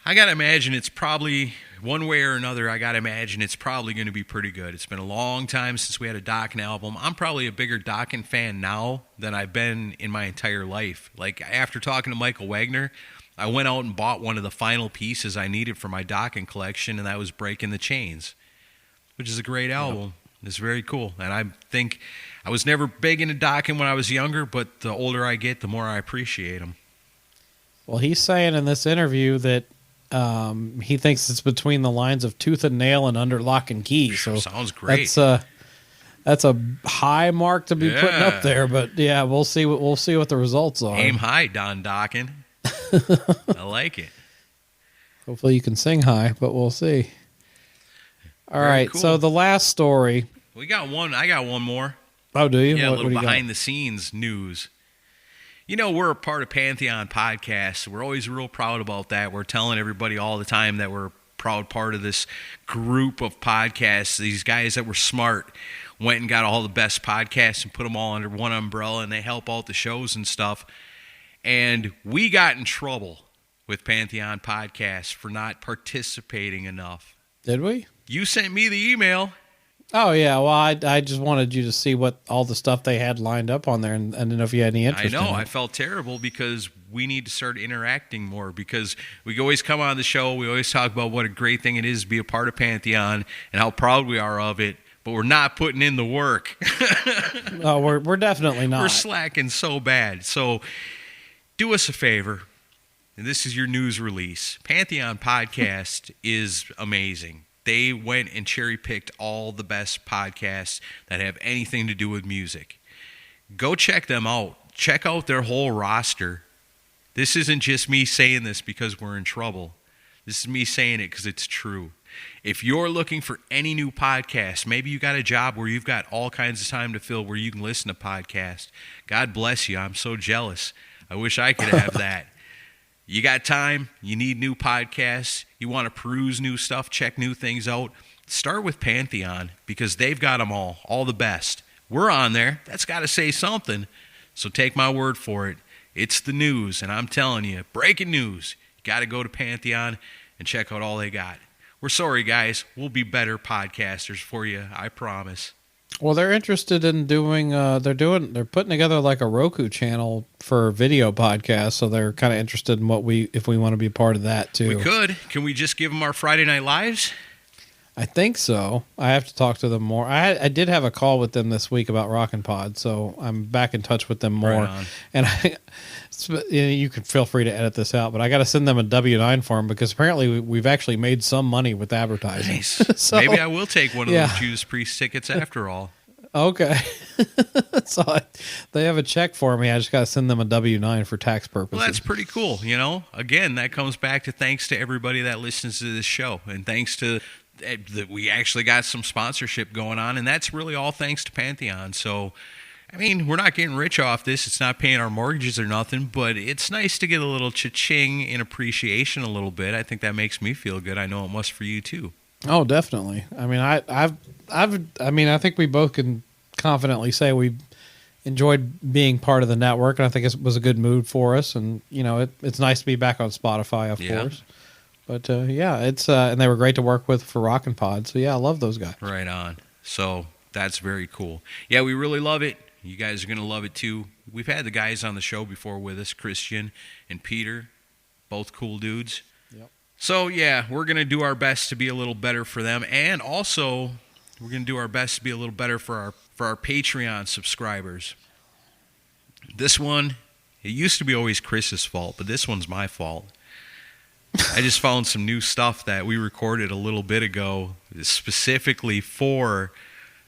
I got to imagine it's probably, one way or another, I got to imagine it's probably going to be pretty good. It's been a long time since we had a Dokken album. I'm probably a bigger Dokken fan now than I've been in my entire life. Like, after talking to Michael Wagner, I went out and bought one of the final pieces I needed for my Dokken collection, and that was Breaking the Chains, which is a great album. It's very cool. And I think I was never big into Dokken when I was younger, but the older I get, the more I appreciate them. Well, he's saying in this interview that he thinks it's between the lines of Tooth and Nail and Under Lock and Key. So sounds great. That's a high mark to be putting up there. But yeah, we'll see what the results are. Aim high, Don Dokken. I like it. Hopefully you can sing high, but we'll see. All right, cool. so the last story. We got one. I got one more. Oh, do you? Yeah, what a little do you behind the scenes news. You know, we're a part of Pantheon Podcasts. We're always real proud about that. We're telling everybody all the time that we're a proud part of this group of podcasts. These guys that were smart went and got all the best podcasts and put them all under one umbrella, and they help out the shows and stuff. And we got in trouble with Pantheon Podcasts for not participating enough. Did we? You sent me the email. Oh, yeah. Well, I just wanted you to see what all the stuff they had lined up on there, and I didn't know if you had any interest in it. I felt terrible because we need to start interacting more, because we always come on the show, we always talk about what a great thing it is to be a part of Pantheon and how proud we are of it, but we're not putting in the work. Oh, we're definitely not. We're slacking so bad. So do us a favor, and this is your news release. Pantheon Podcast is amazing. They went and cherry-picked all the best podcasts that have anything to do with music. Go check them out. Check out their whole roster. This isn't just me saying this because we're in trouble. This is me saying it because it's true. If you're looking for any new podcast, maybe you got a job where you've got all kinds of time to fill where you can listen to podcasts. God bless you. I'm so jealous. I wish I could have that. You got time, you need new podcasts, you want to peruse new stuff, check new things out, start with Pantheon, because they've got them all the best. We're on there. That's got to say something. So take my word for it. It's the news, and I'm telling you, breaking news. You got to go to Pantheon and check out all they got. We're sorry, guys. We'll be better podcasters for you, I promise. Well, they're interested in doing. They're putting together like a Roku channel for video podcasts. So they're kind of interested in if we want to be a part of that too. We could. Can we just give them our Friday Night Lives? I think so. I have to talk to them more. I did have a call with them this week about Rockin' Pod, so I'm back in touch with them more. Right on. And you can feel free to edit this out, but I got to send them a W-9 form because apparently we've actually made some money with advertising. Nice. So, maybe I will take one of those Judas Priest tickets after all. Okay. So they have a check for me. I just got to send them a W-9 for tax purposes. Well, that's pretty cool. You know, again, that comes back to thanks to everybody that listens to this show, and thanks to that we actually got some sponsorship going on, and that's really all thanks to Pantheon. So, I mean, we're not getting rich off this. It's not paying our mortgages or nothing, but it's nice to get a little cha-ching in appreciation a little bit. I think that makes me feel good. I know it must for you too. Oh, definitely. I mean, I think we both can confidently say we enjoyed being part of the network, and I think it was a good mood for us. And you know, it's nice to be back on Spotify, of course. But it's and they were great to work with for Rockin' Pod. So yeah, I love those guys. Right on. So that's very cool. Yeah, we really love it. You guys are gonna love it too. We've had the guys on the show before with us, Christian and Peter, both cool dudes. Yep. So yeah, we're gonna do our best to be a little better for them, and also we're gonna do our best to be a little better for our Patreon subscribers. This one, it used to be always Chris's fault, but this one's my fault. I just found some new stuff that we recorded a little bit ago, specifically for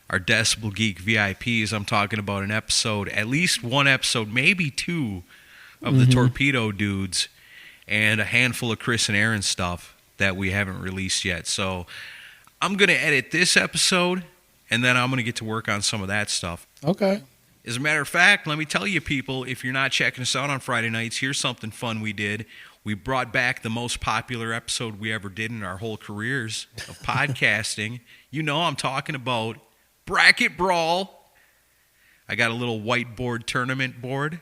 our Decibel Geek VIPs. I'm talking about an episode, at least one episode, maybe two, of the Torpedo Dudes, and a handful of Chris and Aaron stuff that we haven't released yet. So I'm going to edit this episode, and then I'm going to get to work on some of that stuff. Okay. As a matter of fact, let me tell you, people, if you're not checking us out on Friday nights, here's something fun we did. We brought back the most popular episode we ever did in our whole careers of podcasting. You know I'm talking about Bracket Brawl. I got a little whiteboard tournament board.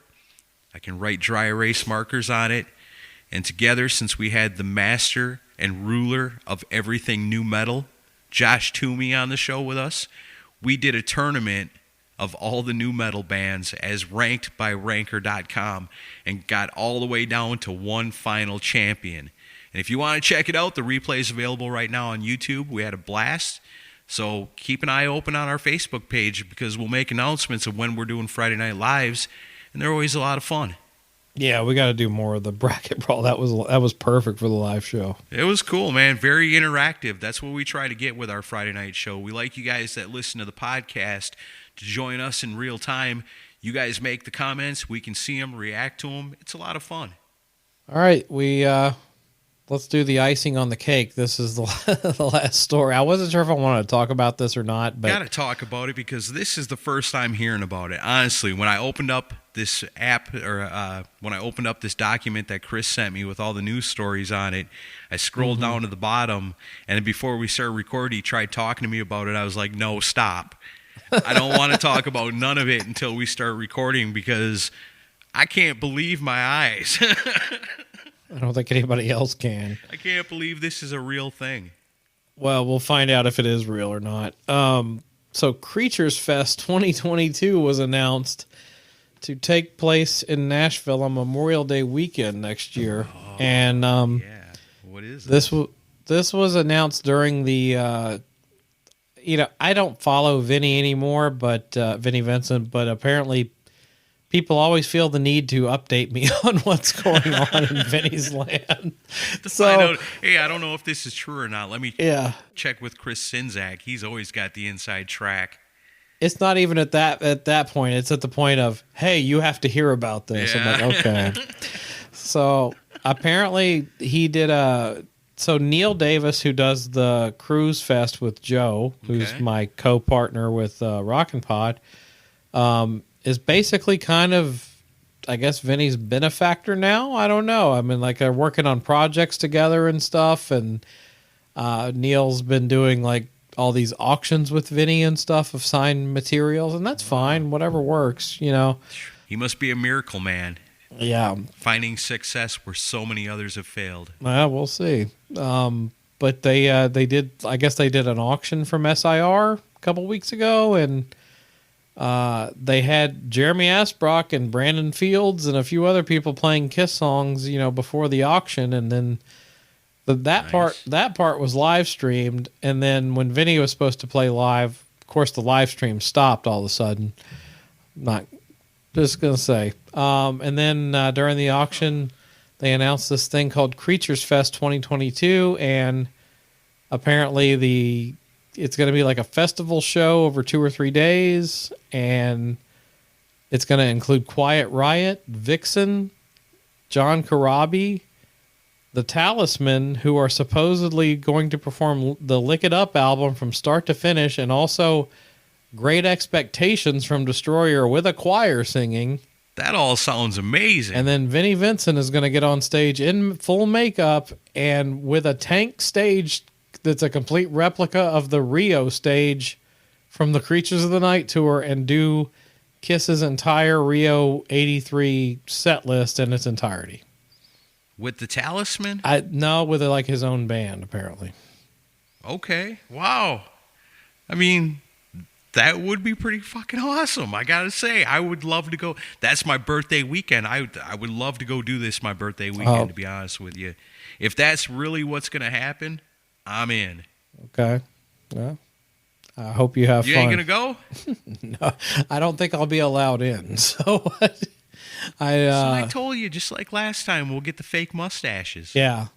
I can write dry erase markers on it. And together, since we had the master and ruler of everything new metal, Josh Toomey, on the show with us, we did a tournament of all the new metal bands as ranked by ranker.com and got all the way down to one final champion. And if you want to check it out, the replay is available right now on YouTube. We had a blast. So keep an eye open on our Facebook page because we'll make announcements of when we're doing Friday Night Lives, and they're always a lot of fun. Yeah, we got to do more of the bracket brawl. That was perfect for the live show. It was cool, man. Very interactive. That's what we try to get with our Friday night show. We like you guys that listen to the podcast to join us in real time. You guys make the comments. We can see them, react to them. It's a lot of fun. All right, let's do the icing on the cake. This is the last story. I wasn't sure if I wanted to talk about this or not, but got to talk about it because this is the first time hearing about it. Honestly, when I opened up this app or when I opened up this document that Chris sent me with all the news stories on it, I scrolled down to the bottom, and before we started recording, he tried talking to me about it. I was like, no, stop. I don't want to talk about none of it until we start recording because I can't believe my eyes. I don't think anybody else can. I can't believe this is a real thing. Well, we'll find out if it is real or not. So Creatures Fest 2022 was announced to take place in Nashville on Memorial Day weekend next year. And yeah, what is this was announced during the I don't follow Vinny anymore, but Vinny Vincent, but apparently people always feel the need to update me on what's going on in Vinny's land. Hey, I don't know if this is true or not. Let me check with Chris Sinzak. He's always got the inside track. It's not even at that point. It's at the point of, hey, you have to hear about this. Yeah. I'm like, okay. So apparently he did so Neil Davis, who does the Cruise Fest with Joe, who's my co-partner with Rockin' Pod, is basically kind of, I guess, Vinny's benefactor now. I don't know. I mean, like, they're working on projects together and stuff, and Neil's been doing, like, all these auctions with Vinny and stuff of signed materials, and that's fine. Whatever works, you know. He must be a miracle man. Yeah. Finding success where so many others have failed. Well, we'll see. But they did, I guess they did an auction from SIR a couple weeks ago, and they had Jeremy Asbrock and Brandon Fields and a few other people playing Kiss songs, before the auction, and then that part was live streamed, and then when Vinny was supposed to play live, of course the live stream stopped all of a sudden. Not just gonna say. And then during the auction, they announced this thing called Creatures Fest 2022, and apparently it's going to be like a festival show over 2 or 3 days, and it's going to include Quiet Riot, Vixen, John Corabi, the Talisman, who are supposedly going to perform the Lick It Up album from start to finish, and also Great Expectations from Destroyer with a choir singing. That all sounds amazing. And then Vinnie Vincent is going to get on stage in full makeup and with a tank stage that's a complete replica of the Rio stage from the Creatures of the Night tour and do Kiss's entire Rio 83 set list in its entirety. With the Talisman? No, with like his own band, apparently. Okay. Wow. I mean, that would be pretty fucking awesome. I gotta say, I would love to go. That's my birthday weekend. I would love to go do this my birthday weekend, to be honest with you. If that's really what's going to happen, I'm in. Okay. Yeah. I hope you have fun. You ain't going to go? No, I don't think I'll be allowed in. So I told you, just like last time, we'll get the fake mustaches. Yeah.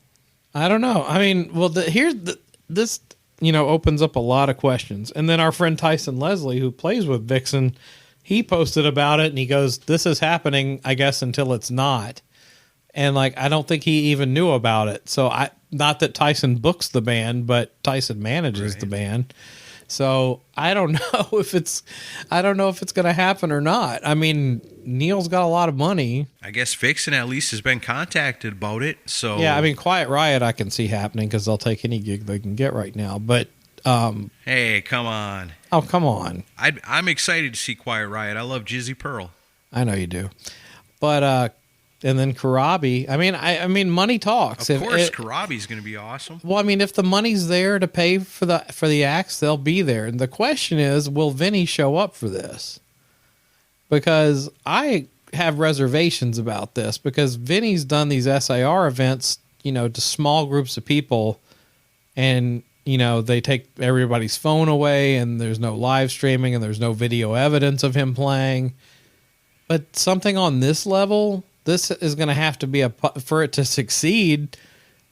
I don't know. I mean, well, this opens up a lot of questions. And then our friend Tyson Leslie, who plays with Vixen, he posted about it and he goes, this is happening, I guess, until it's not. And like, I don't think he even knew about it. So not that Tyson books the band, but Tyson manages the band. So I don't know if it's going to happen or not. I mean, Neil's got a lot of money. I guess Vixen at least has been contacted about it. So yeah, I mean, Quiet Riot I can see happening because they'll take any gig they can get right now. But hey, come on! Oh, come on! I'm excited to see Quiet Riot. I love Jizzy Pearl. I know you do, but and then Karabi. I mean, money talks. Of course, Karabi's going to be awesome. Well, I mean, if the money's there to pay for the acts, they'll be there. And the question is, will Vinny show up for this? Because I have reservations about this because Vinny's done these SAR events, to small groups of people, and they take everybody's phone away, and there's no live streaming, and there's no video evidence of him playing. But something on this level. This is going to have to be for it to succeed.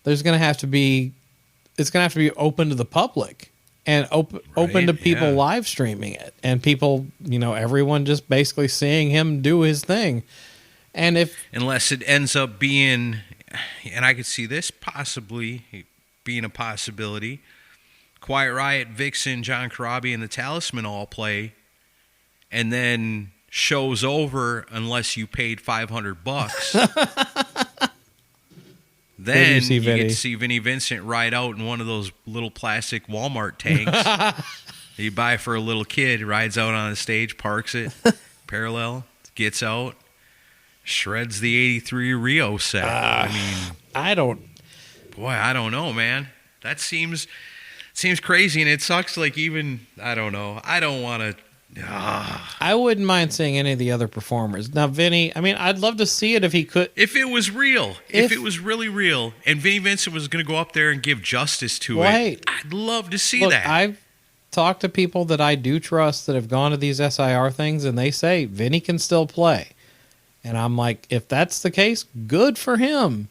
It's going to have to be open to the public and open to people live streaming it and people, everyone just basically seeing him do his thing. And unless it ends up being, and I could see this possibly being a possibility, Quiet Riot, Vixen, John Karabi, and the Talisman all play, and then show's over unless you paid $500. Then you get to see Vinnie Vincent ride out in one of those little plastic Walmart tanks you buy for a little kid. Rides out on the stage, parks it, parallel, gets out, shreds the '83 Rio set. I don't know, man. That seems crazy, and it sucks. Like even I don't know. I don't want to. I wouldn't mind seeing any of the other performers. Now, Vinny, I'd love to see it if he could. If it was real. If it was really real, and Vinnie Vincent was going to go up there and give justice to it, I'd love to see that. I've talked to people that I do trust that have gone to these SIR things, and they say Vinny can still play. And I'm like, if that's the case, good for him.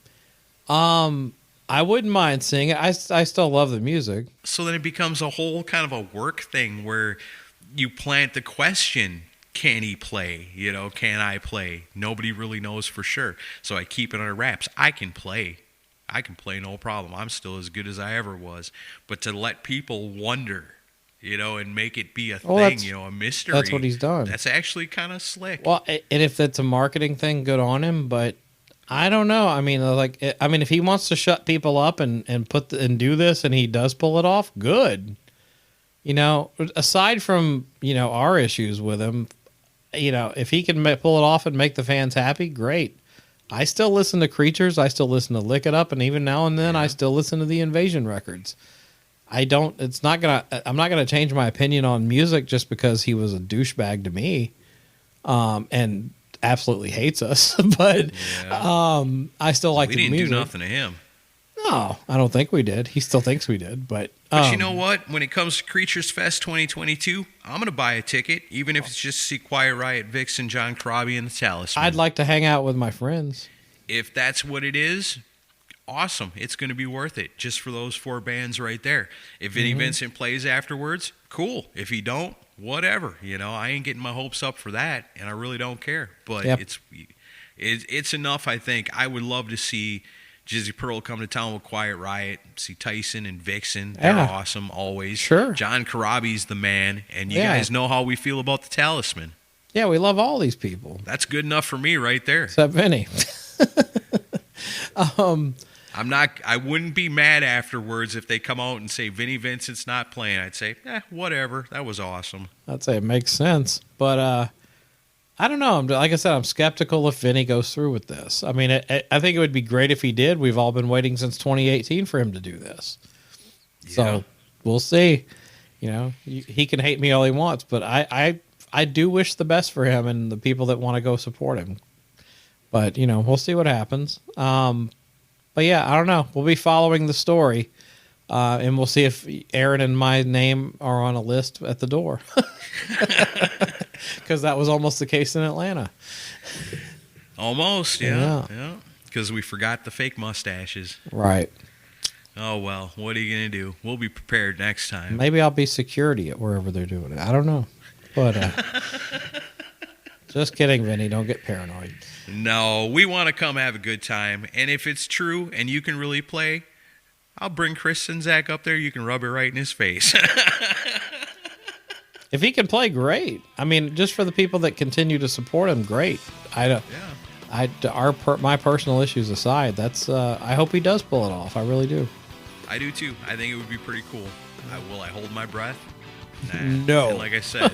I wouldn't mind seeing it. I still love the music. So then it becomes a whole kind of a work thing where you plant the question, can he play? Can I play? Nobody really knows for sure. So I keep it under wraps. I can play. No problem. I'm still as good as I ever was. But to let people wonder, and make it be a thing, a mystery. That's what he's done. That's actually kind of slick. Well, and if it's a marketing thing, good on him. But I don't know. If he wants to shut people up and do this and he does pull it off, good. Aside from, our issues with him, if he can pull it off and make the fans happy, great. I still listen to Creatures. I still listen to Lick It Up. And even now and then, I still listen to the Invasion records. I'm not going to change my opinion on music just because he was a douchebag to me. And absolutely hates us. But I still like the music. We didn't do nothing to him. No, I don't think we did. He still thinks we did, but you know what? When it comes to Creatures Fest 2022, I'm going to buy a ticket, even if it's just to see Quiet Riot, Vixen, John Karabi, and the Talisman. I'd like to hang out with my friends. If that's what it is, awesome. It's going to be worth it, just for those 4 bands right there. If Vinnie Vincent plays afterwards, cool. If he don't, whatever. I ain't getting my hopes up for that, and I really don't care. But it's enough, I think. I would love to see Jizzy Pearl come to town with Quiet Riot, see Tyson and Vixen. They're awesome, always. Sure. John Karabi's the man, and you guys know how we feel about the Talisman. Yeah, we love all these people. That's good enough for me right there. Except Vinny. I wouldn't be mad afterwards if they come out and say Vinnie Vincent's not playing. I'd say, whatever. That was awesome. I'd say it makes sense. But I don't know. Like I said, I'm skeptical if Vinny goes through with this. I think it would be great if he did. We've all been waiting since 2018 for him to do this. Yeah. So we'll see. He can hate me all he wants, but I do wish the best for him and the people that want to go support him. But, we'll see what happens. But yeah, I don't know. We'll be following the story. And we'll see if Aaron and my name are on a list at the door. Because that was almost the case in Atlanta. Almost, yeah. Because we forgot the fake mustaches. Right. Oh, well, what are you going to do? We'll be prepared next time. Maybe I'll be security at wherever they're doing it. I don't know. But just kidding, Vinny. Don't get paranoid. No, we want to come have a good time. And if it's true and you can really play, I'll bring Chris and Zach up there. You can rub it right in his face. If he can play, great. I mean, just for the people that continue to support him, great. My personal issues aside, I hope he does pull it off. I really do. I do too. I think it would be pretty cool. Will I hold my breath? Nah. No. And like I said,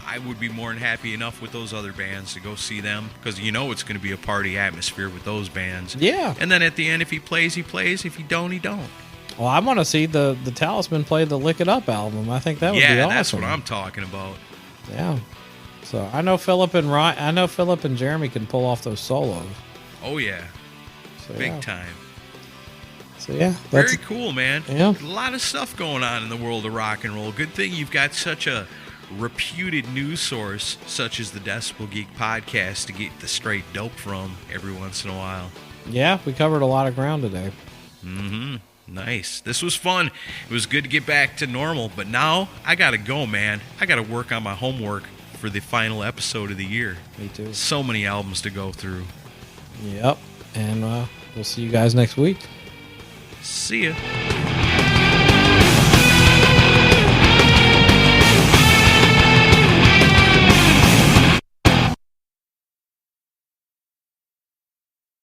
I would be more than happy enough with those other bands to go see them because it's going to be a party atmosphere with those bands. Yeah. And then at the end, if he plays, he plays. If he don't, he don't. Well, I want to see the Talisman play the Lick It Up album. I think that would be awesome. Yeah, that's what I'm talking about. Yeah. So I know Philip and Jeremy can pull off those solos. Oh yeah. So, Big time. So yeah, very cool, man. Yeah. A lot of stuff going on in the world of rock and roll. Good thing you've got such a reputed news source such as the Decibel Geek podcast to get the straight dope from every once in a while. Yeah, we covered a lot of ground today. Mm-hmm. Nice. This was fun. It was good to get back to normal, but now I gotta go, man. I gotta work on my homework for the final episode of the year. Me too. So many albums to go through. Yep. And we'll see you guys next week. See ya.